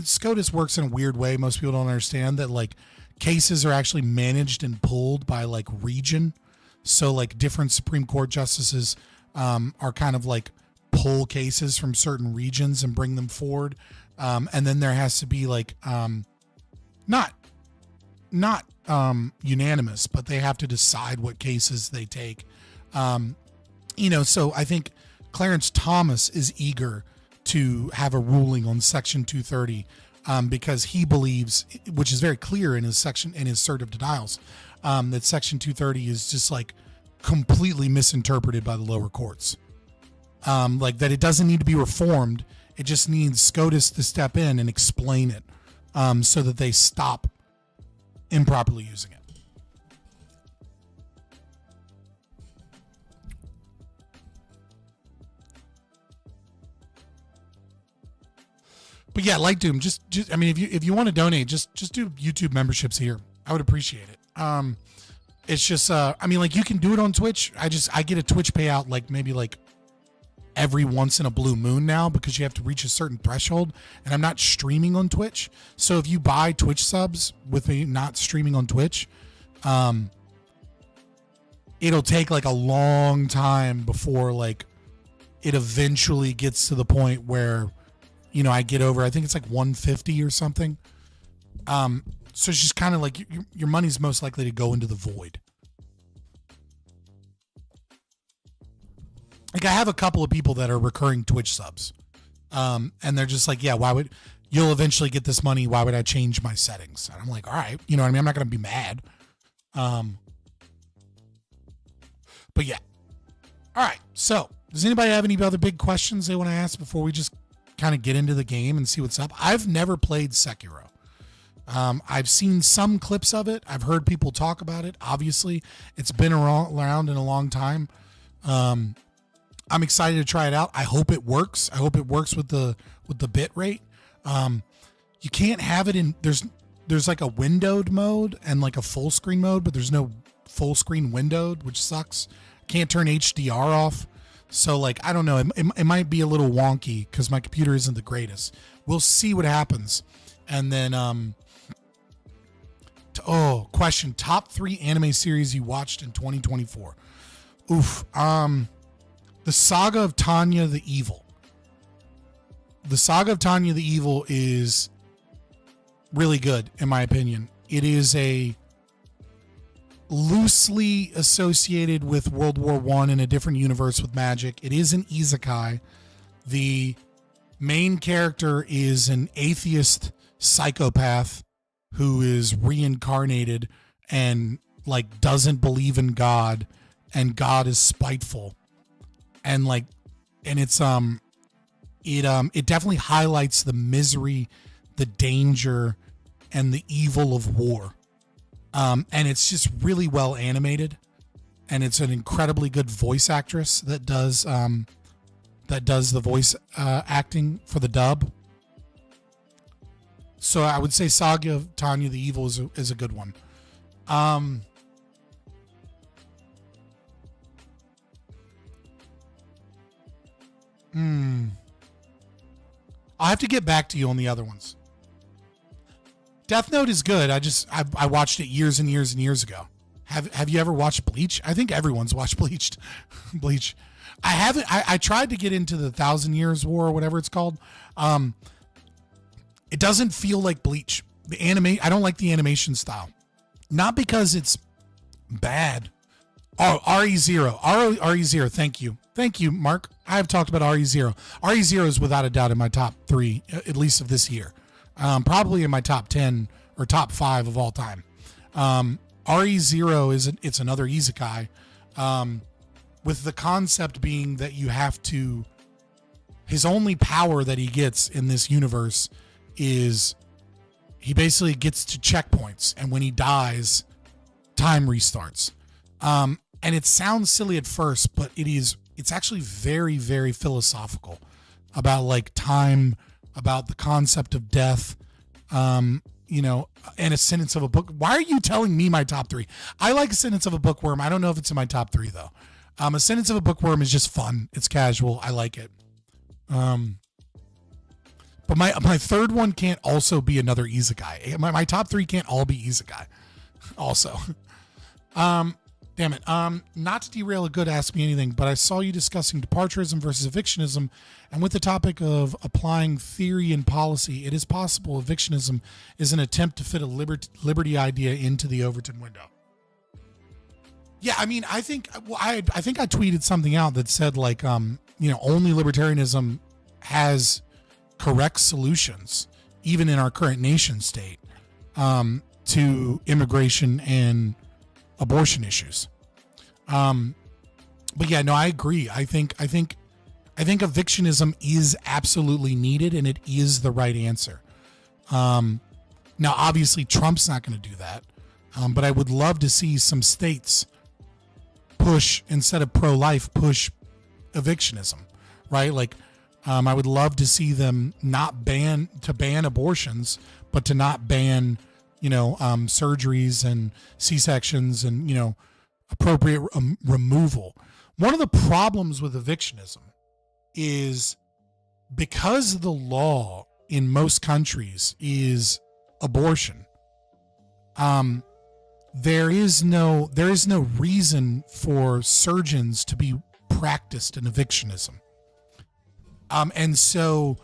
SCOTUS works in a weird way. Most people don't understand that like cases are actually managed and pulled by like region. So like different Supreme Court justices are kind of like pull cases from certain regions and bring them forward. And then there has to be like not unanimous, but they have to decide what cases they take. You know, so I think Clarence Thomas is eager to have a ruling on Section 230 because he believes, which is very clear in his cert of denials, that Section 230 is just like completely misinterpreted by the lower courts. Like that it doesn't need to be reformed. It just needs SCOTUS to step in and explain it so that they stop improperly using it. But yeah, like Doom, just I mean, if you want to donate, just do YouTube memberships here. I would appreciate it. It's just I mean, like you can do it on Twitch. I get a Twitch payout like maybe like every once in a blue moon now because you have to reach a certain threshold, and I'm not streaming on Twitch. So if you buy Twitch subs with me not streaming on Twitch, it'll take like a long time before like it eventually gets to the point where, you know, I get over, I think it's like 150 or something. So it's just kind of like your money's most likely to go into the void. Like I have a couple of people that are recurring Twitch subs. And they're just like, yeah, you'll eventually get this money. Why would I change my settings? And I'm like, all right, you know what I mean? I'm not going to be mad. But yeah. All right. So does anybody have any other big questions they want to ask before we just kind of get into the game and see what's up? I've never played Sekiro. I've seen some clips of it. I've heard people talk about it. Obviously, it's been around in a long time. I'm excited to try it out. I hope it works. I hope it works with the bit rate. You can't have it in there's like a windowed mode and like a full screen mode, but there's no full screen windowed, which sucks. Can't turn HDR off. So like, I don't know. It might be a little wonky because my computer isn't the greatest. We'll see what happens. And then, question. Top 3 anime series you watched in 2024. Oof. The Saga of Tanya the Evil. The Saga of Tanya the Evil is really good, in my opinion. It is a loosely associated with World War I in a different universe with magic. It is an isekai. The main character is an atheist psychopath who is reincarnated and like doesn't believe in God, and God is spiteful. And like, and it's it definitely highlights the misery, the danger, and the evil of war. And it's just really well animated, and it's an incredibly good voice actress that does the voice acting for the dub. So I would say Saga of Tanya the Evil is a good one. I'll have to get back to you on the other ones. Death Note is good. I watched it years and years and years ago. Have you ever watched Bleach? I think everyone's watched Bleach. I haven't. I tried to get into the 1,000 Years War or whatever it's called. It doesn't feel like Bleach. The anime. I don't like the animation style. Not because it's bad. Oh, RE0. RE0. Thank you, Mark. I have talked about RE0. RE0 is without a doubt in my top 3, at least of this year. Probably in my top 10 or top 5 of all time. RE0 it's another isekai, with the concept being that you have to, his only power that he gets in this universe is he basically gets to checkpoints, and when he dies, time restarts. And it sounds silly at first, but it's actually very, very philosophical about like time, about the concept of death, and a sentence of a book. Why are you telling me my top 3? I like a sentence of a bookworm. I don't know if it's in my top 3 though. A sentence of a bookworm is just fun. It's casual. I like it. But my third one can't also be another isekai. My top 3 can't all be isekai also. Damn it. Not to derail a good Ask Me Anything, but I saw you discussing departurism versus evictionism, and with the topic of applying theory and policy, it is possible evictionism is an attempt to fit a liberty idea into the Overton window. Yeah, I mean, I think I tweeted something out that said like, only libertarianism has correct solutions, even in our current nation state, to immigration and abortion issues. But yeah, no, I agree. I think evictionism is absolutely needed, and it is the right answer. Now, obviously, Trump's not going to do that, but I would love to see some states push, instead of pro-life, push evictionism, right? Like, I would love to see them not ban abortions, but to not ban, surgeries and C-sections and, appropriate removal. One of the problems with evictionism is because the law in most countries is abortion. There is no reason for surgeons to be practiced in evictionism. And so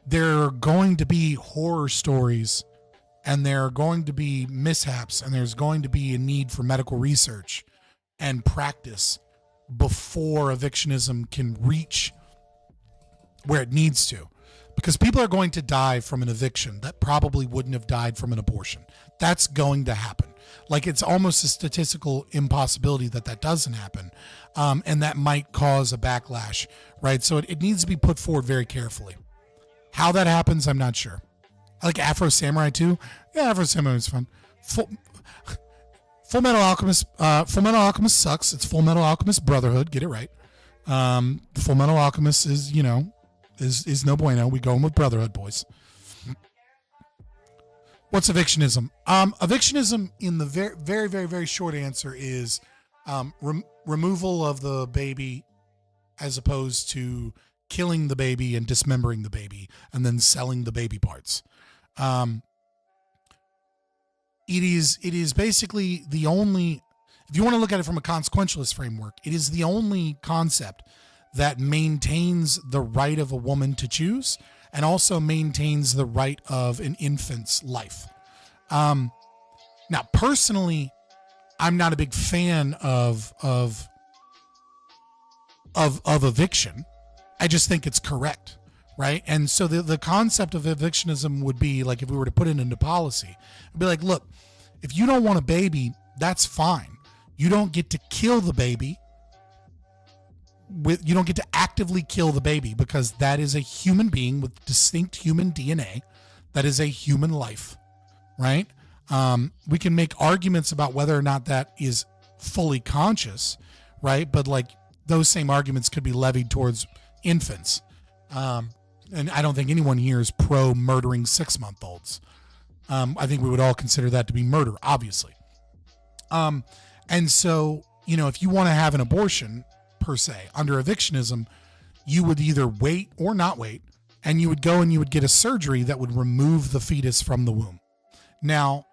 there are going to be horror stories and there are going to be mishaps, and there's going to be a need for medical research and practice before evictionism can reach where it needs to. Because people are going to die from an eviction that probably wouldn't have died from an abortion. That's going to happen. Like, it's almost a statistical impossibility that that doesn't happen. And that might cause a backlash, right? So it needs to be put forward very carefully. How that happens, I'm not sure. I like Afro Samurai too. Yeah, Afro Samurai is fun. Full Metal Alchemist. Full Metal Alchemist sucks. It's Full Metal Alchemist Brotherhood. Get it right. Full Metal Alchemist is, you know, is no bueno. We going with Brotherhood, boys. What's evictionism? Evictionism, in the very, very, very, very short answer, is removal of the baby, as opposed to killing the baby and dismembering the baby and then selling the baby parts. It is basically the only, if you want to look at it from a consequentialist framework, it is the only concept that maintains the right of a woman to choose and also maintains the right of an infant's life. Now, personally, I'm not a big fan of eviction. I just think it's correct, right? And so the concept of evictionism would be like, if we were to put it into policy, it'd be like, look, if you don't want a baby, that's fine. You don't get to kill the baby. You don't get to actively kill the baby, because that is a human being with distinct human DNA. That is a human life, right? We can make arguments about whether or not that is fully conscious, right? But like, those same arguments could be levied towards infants. And I don't think anyone here is pro murdering 6-month-olds. I think we would all consider that to be murder, obviously. And so, you know, if you want to have an abortion, per se, under evictionism, you would either wait or not wait, and you would go and you would get a surgery that would remove the fetus from the womb. Now,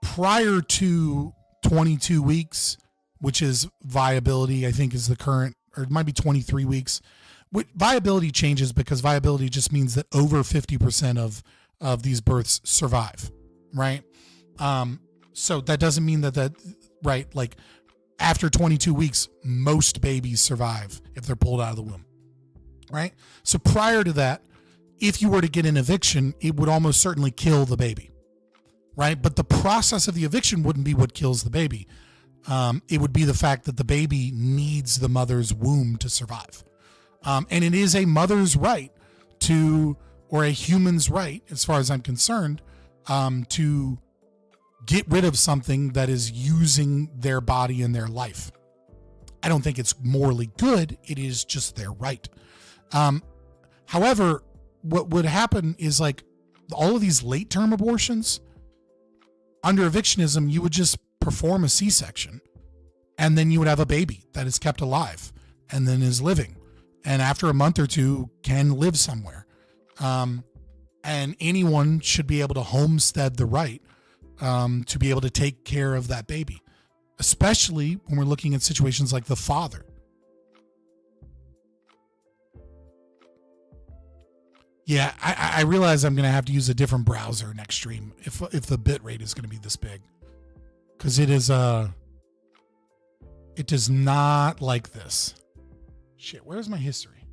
prior to 22 weeks, which is viability, I think is the current, or it might be 23 weeks. Viability changes because viability just means that over 50% of these births survive, right? So that doesn't mean that, right, like, after 22 weeks, most babies survive if they're pulled out of the womb, right? So prior to that, if you were to get an eviction, it would almost certainly kill the baby, right? But the process of the eviction wouldn't be what kills the baby. It would be the fact that the baby needs the mother's womb to survive. And it is a mother's right to, or a human's right, as far as I'm concerned, to get rid of something that is using their body and their life. I don't think it's morally good. It is just their right. However, what would happen is, like, all of these late-term abortions, under evictionism, you would just perform a C-section, and then you would have a baby that is kept alive and then is living, and after a month or two can live somewhere. And anyone should be able to homestead the right to be able to take care of that baby, especially when we're looking at situations like the father. Yeah, I realize I'm going to have to use a different browser next stream if the bit rate is going to be this big, because it does not like this. Shit, where's my history?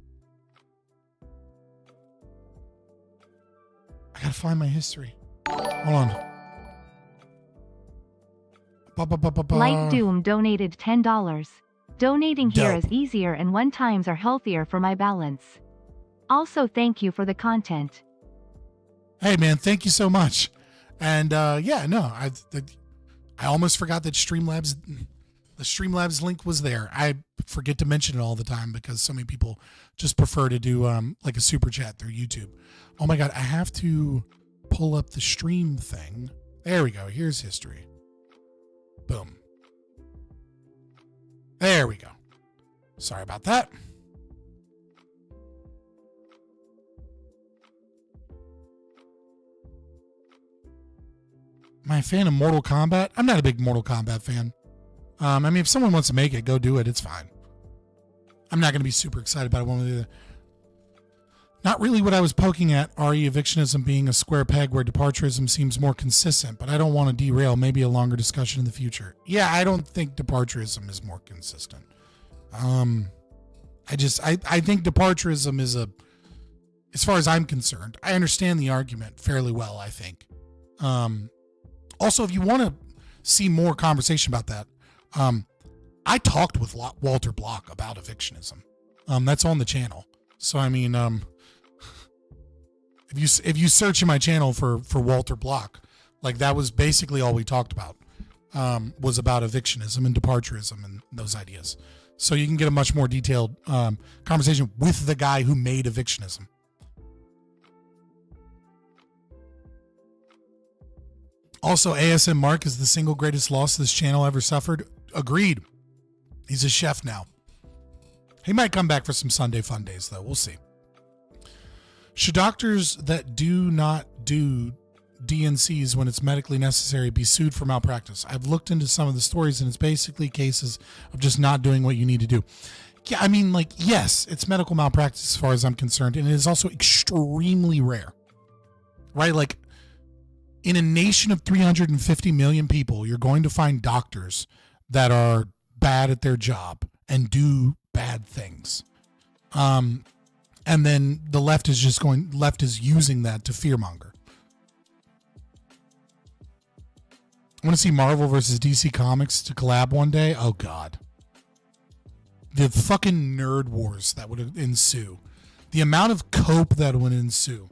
I gotta find my history. Hold on. Light Doom donated $10. Donating here Dope. is easier and 1 times are healthier for my balance. Also, thank you for the content. Hey man, thank you so much. And yeah, no, I almost forgot that the Streamlabs link was there. I forget to mention it all the time because so many people just prefer to do like a super chat through YouTube. Oh my God, I have to pull up the stream thing. There we go. Here's history. Boom. There we go. Sorry about that. Am I a fan of Mortal Kombat? I'm not a big Mortal Kombat fan. I mean, if someone wants to make it, go do it. It's fine. I'm not going to be super excited about it one way or the other. Not really what I was poking at, RE evictionism being a square peg where departurism seems more consistent, but I don't want to derail. Maybe a longer discussion in the future. Yeah, I don't think departurism is more consistent. I think departurism is as far as I'm concerned, I understand the argument fairly well, I think. Also, if you want to see more conversation about that, I talked with Walter Block about evictionism. That's on the channel. So, I mean, if you search in my channel for Walter Block, like that was basically all we talked about, was about evictionism and departurism and those ideas. So you can get a much more detailed conversation with the guy who made evictionism. Also, ASM Mark is the single greatest loss this channel ever suffered. Agreed. He's a chef now. He might come back for some Sunday Fundays, though. We'll see. Should doctors that do not do DNCs when it's medically necessary be sued for malpractice? I've looked into some of the stories, and it's basically cases of just not doing what you need to do. Yeah, I mean, like, yes, it's medical malpractice as far as I'm concerned, and it is also extremely rare. Right? Like, in a nation of 350 million people, you're going to find doctors that are bad at their job and do bad things. And then the left is using that to fearmonger. I want to see Marvel versus DC Comics to collab one day. Oh God. The fucking nerd wars that would ensue. The amount of cope that would ensue.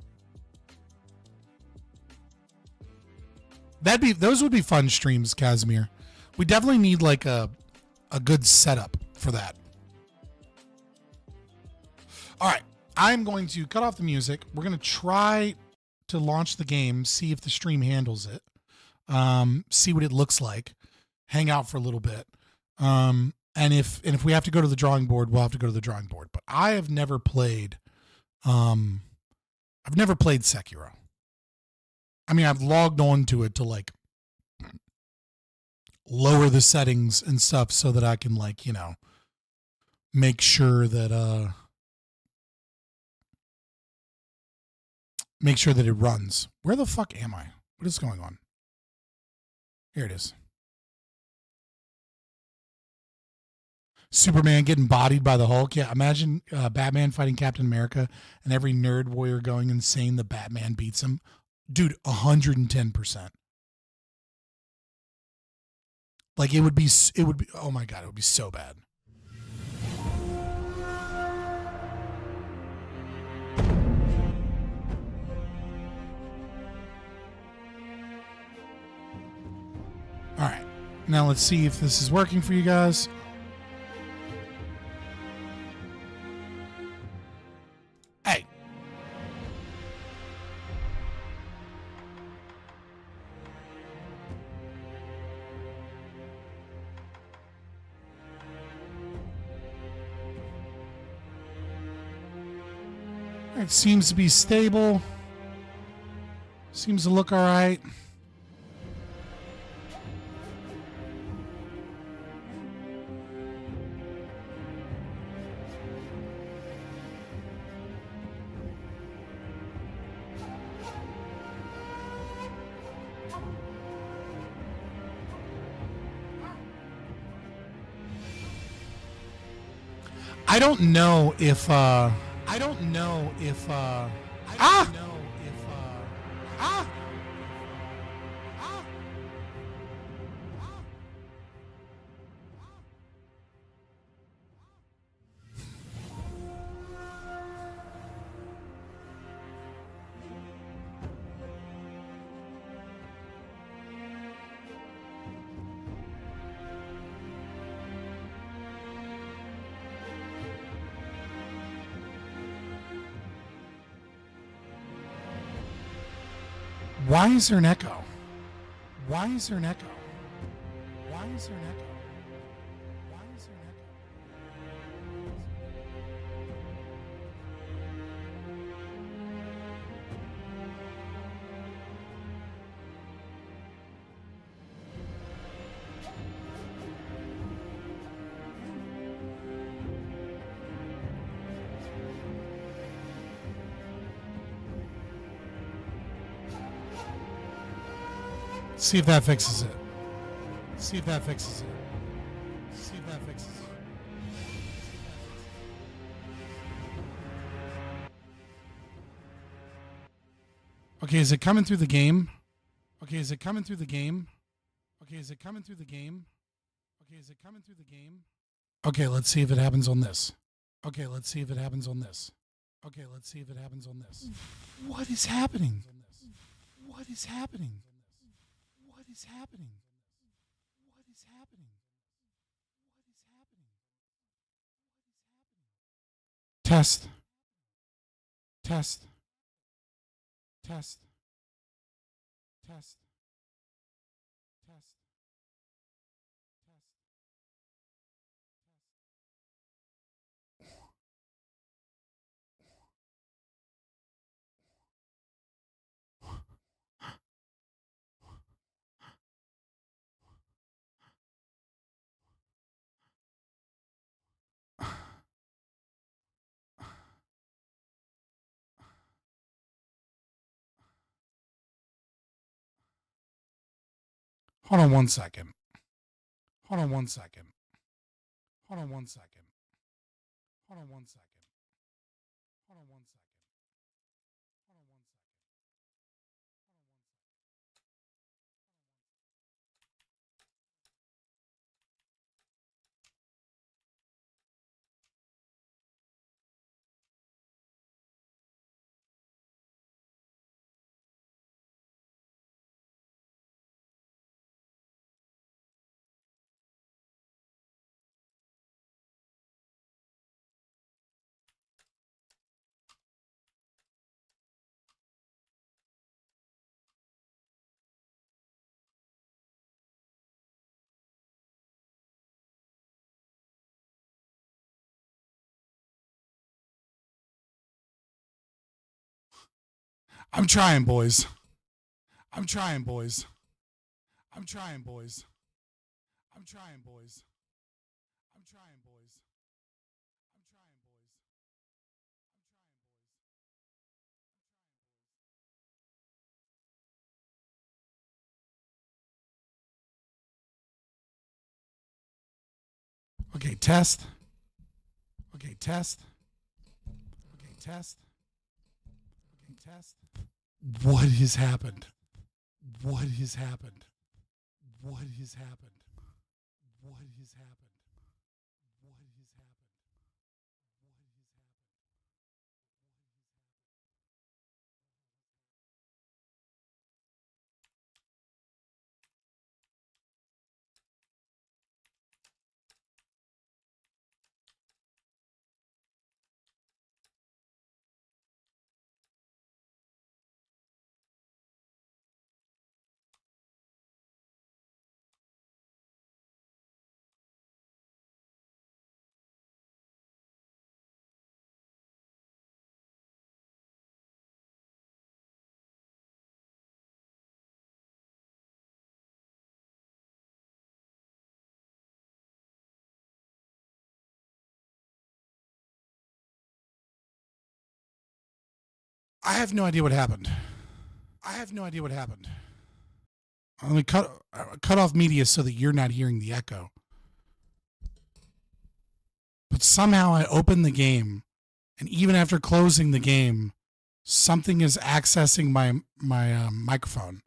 Those would be fun streams, Casimir. We definitely need like a good setup for that. All right, I'm going to cut off the music. We're going to try to launch the game, see if the stream handles it, see what it looks like, hang out for a little bit, and if we have to go to the drawing board, we'll have to go to the drawing board. But I have never played, Sekiro. I mean, I've logged on to it to like lower the settings and stuff so that I can like, you know, make sure that it runs. Where the fuck am I? What is going on? Here it is. Superman getting bodied by the Hulk. Yeah, imagine Batman fighting Captain America and every nerd warrior going insane the Batman beats him. Dude, 110%. Like it would be, oh my God, it would be so bad. All right, now let's see if this is working for you guys. Hey. It seems to be stable. Seems to look all right. I don't know if why is there an echo? Why is there an echo? Why is there an echo? Why is there an echo? See if that fixes it. See if that fixes it. See if that fixes it. Okay, is it coming through the game? Okay, is it coming through the game? Okay, is it coming through the game? Okay, is it coming through the game? Okay, let's see if it happens on this. Okay, let's see if it happens on this. Okay, let's see if it happens on this. What is happening? What is happening? What is happening? What is happening? What is happening? Test. Test. Test. Test. Test. Hold on one second. Hold on one second. Hold on one second. Hold on one second. Hold on one second. Hold on one second. I'm trying, boys. I'm trying, boys. I'm trying, boys. I'm trying, boys. I'm trying, boys. I'm trying, boys. Okay, test. Okay, test. Okay, test. Okay, test. What has happened? What has happened? What has happened? What has happened? What has happened? I have no idea what happened. I have no idea what happened. Let me cut off media so that you're not hearing the echo. But somehow I opened the game, and even after closing the game, something is accessing my microphone.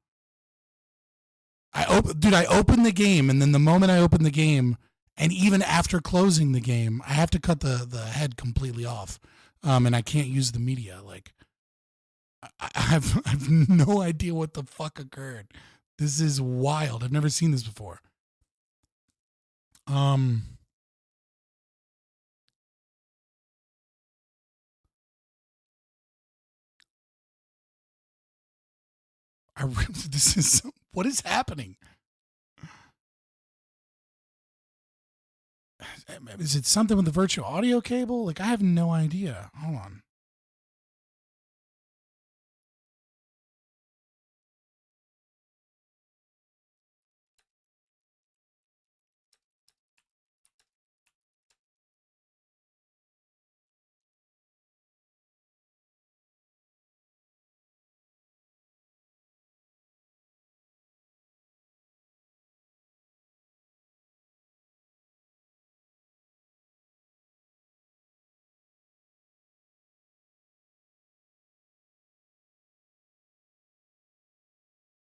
I opened the game, and then the moment I opened the game, and even after closing the game, I have to cut the head completely off, and I can't use the media. Like, I have no idea what the fuck occurred. This is wild. I've never seen this before. This is what is happening. Is it something with the virtual audio cable? Like, I have no idea. Hold on.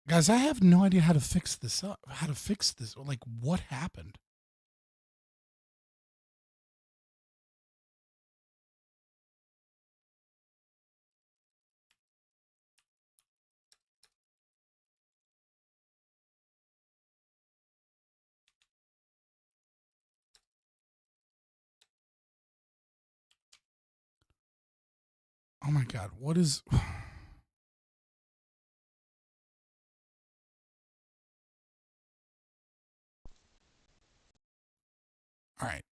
Guys, I have no idea how to fix this up. How to fix this? Like, what happened? Oh my God, what is... All right.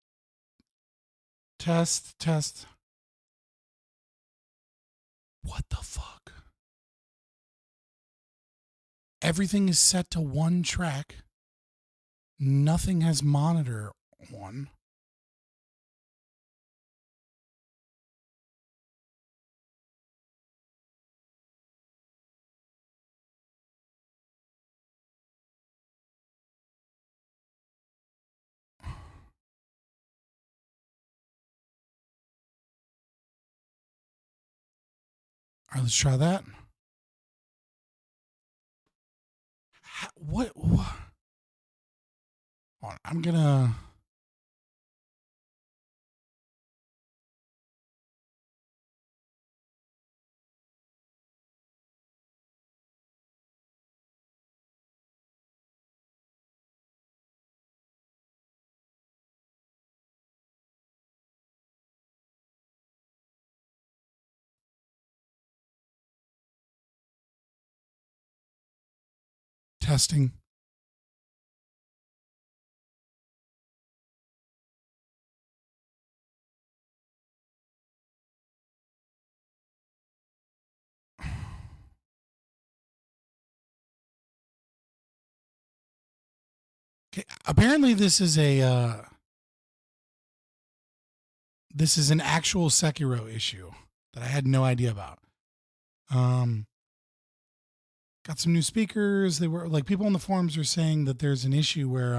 Test, test. What the fuck? Everything is set to one track. Nothing has monitor on. All right, let's try that. What? Hold on, I'm gonna... Testing. Okay, apparently this is a this is an actual Sekiro issue that I had no idea about. Got some new speakers. They were like, people on the forums are saying that there's an issue where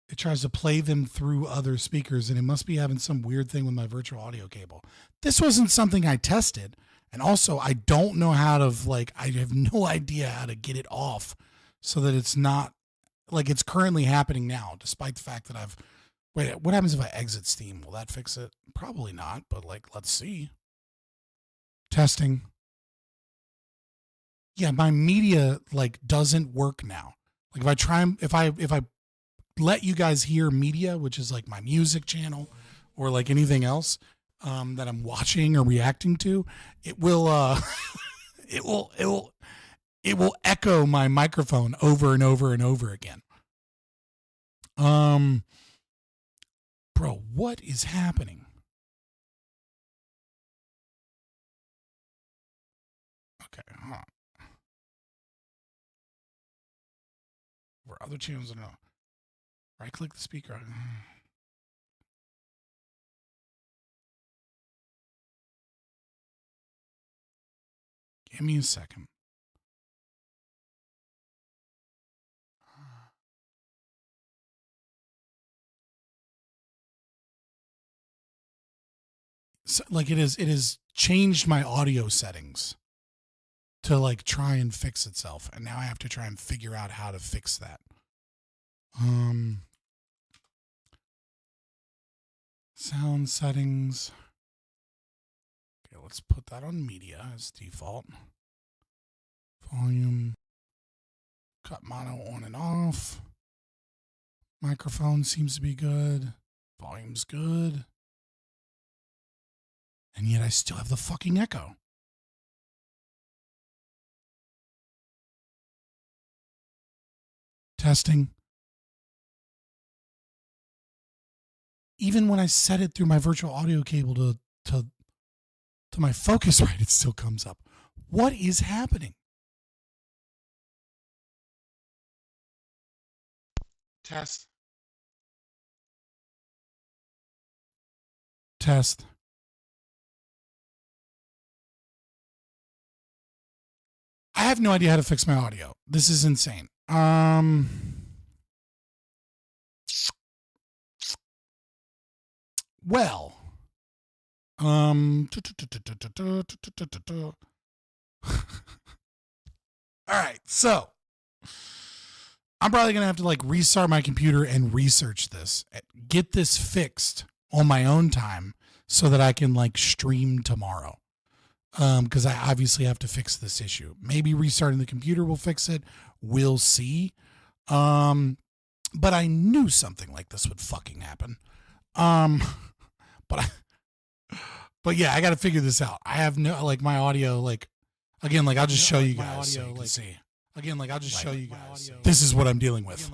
it tries to play them through other speakers, and it must be having some weird thing with my virtual audio cable. This wasn't something I tested. And also, I don't know how to, like, I have no idea how to get it off so that it's not, like, it's currently happening now, despite the fact that I've, wait, what happens if I exit Steam? Will that fix it? Probably not, but, like, let's see. Testing. Yeah, my media, like, doesn't work now. Like, if I try, if I let you guys hear media, which is like my music channel or like anything else that I'm watching or reacting to, it will it will echo my microphone over and over and over again. Bro, what is happening? Okay, huh. For other channels, I don't know. Right click the speaker. Give me a second. So, like, it has changed my audio settings to like try and fix itself, and now I have to try and figure out how to fix that. Sound settings. Okay, let's put that on media as default. Volume. Cut mono on and off. Microphone seems to be good. Volume's good. And yet I still have the fucking echo. Testing. Even when I set it through my virtual audio cable to my Focusrite, it still comes up. What is happening? Test. Test. I have no idea how to fix my audio. This is insane. Well, All right, so I'm probably gonna have to like restart my computer and research this, get this fixed on my own time, so that I can like stream tomorrow. Because I obviously have to fix this issue. Maybe restarting the computer will fix it. We'll see. But I knew something like this would fucking happen. But yeah, I got to figure this out. I have no, like, my audio, like, again, like, I'll just show you guys so you can see. Again, like, I'll just show you guys. This is what I'm dealing with.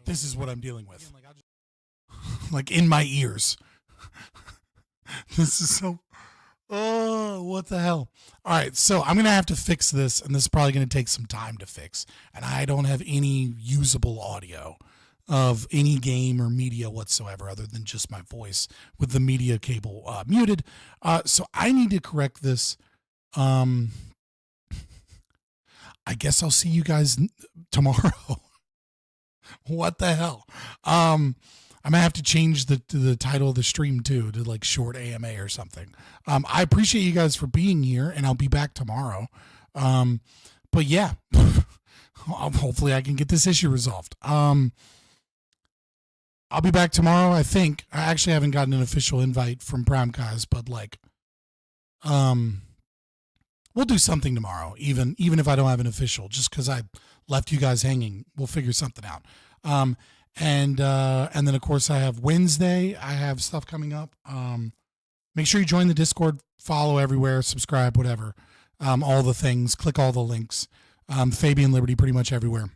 This is what I'm dealing with. Like, in my ears. This is so, oh, what the hell? All right, so I'm going to have to fix this, and this is probably going to take some time to fix. And I don't have any usable audio of any game or media whatsoever other than just my voice with the media cable muted. So I need to correct this. I guess I'll see you guys tomorrow. What the hell? I'm gonna have to change the title of the stream too to like short AMA or something. I appreciate you guys for being here, and I'll be back tomorrow. But yeah, hopefully I can get this issue resolved. I'll be back tomorrow. I think I actually haven't gotten an official invite from Prime Guys, but like, we'll do something tomorrow, even if I don't have an official, just because I left you guys hanging. We'll figure something out. And then of course I have Wednesday. I have stuff coming up. Make sure you join the Discord, follow everywhere, subscribe, whatever. All the things, click all the links. Fabian Liberty pretty much everywhere.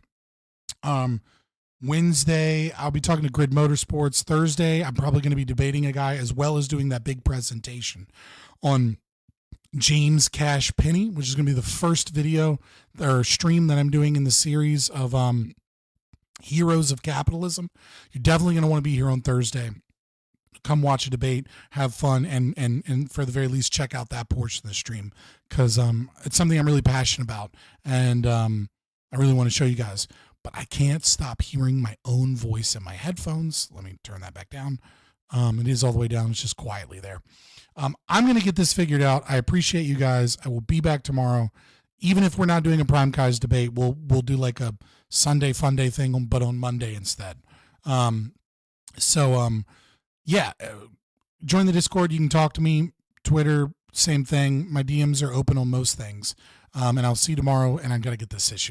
Wednesday, I'll be talking to Grid Motorsports. Thursday, I'm probably going to be debating a guy as well as doing that big presentation on James Cash Penny, which is going to be the first video or stream that I'm doing in the series of Heroes of Capitalism. You're definitely going to want to be here on Thursday. Come watch a debate, have fun, and for the very least, check out that portion of the stream because it's something I'm really passionate about, and I really want to show you guys. But I can't stop hearing my own voice in my headphones. Let me turn that back down. It is all the way down. It's just quietly there. I'm going to get this figured out. I appreciate you guys. I will be back tomorrow. Even if we're not doing a Prime Guys debate, we'll do like a Sunday Funday thing, but on Monday instead. Yeah, join the Discord. You can talk to me. Twitter, same thing. My DMs are open on most things. And I'll see you tomorrow, and I got to get this issue.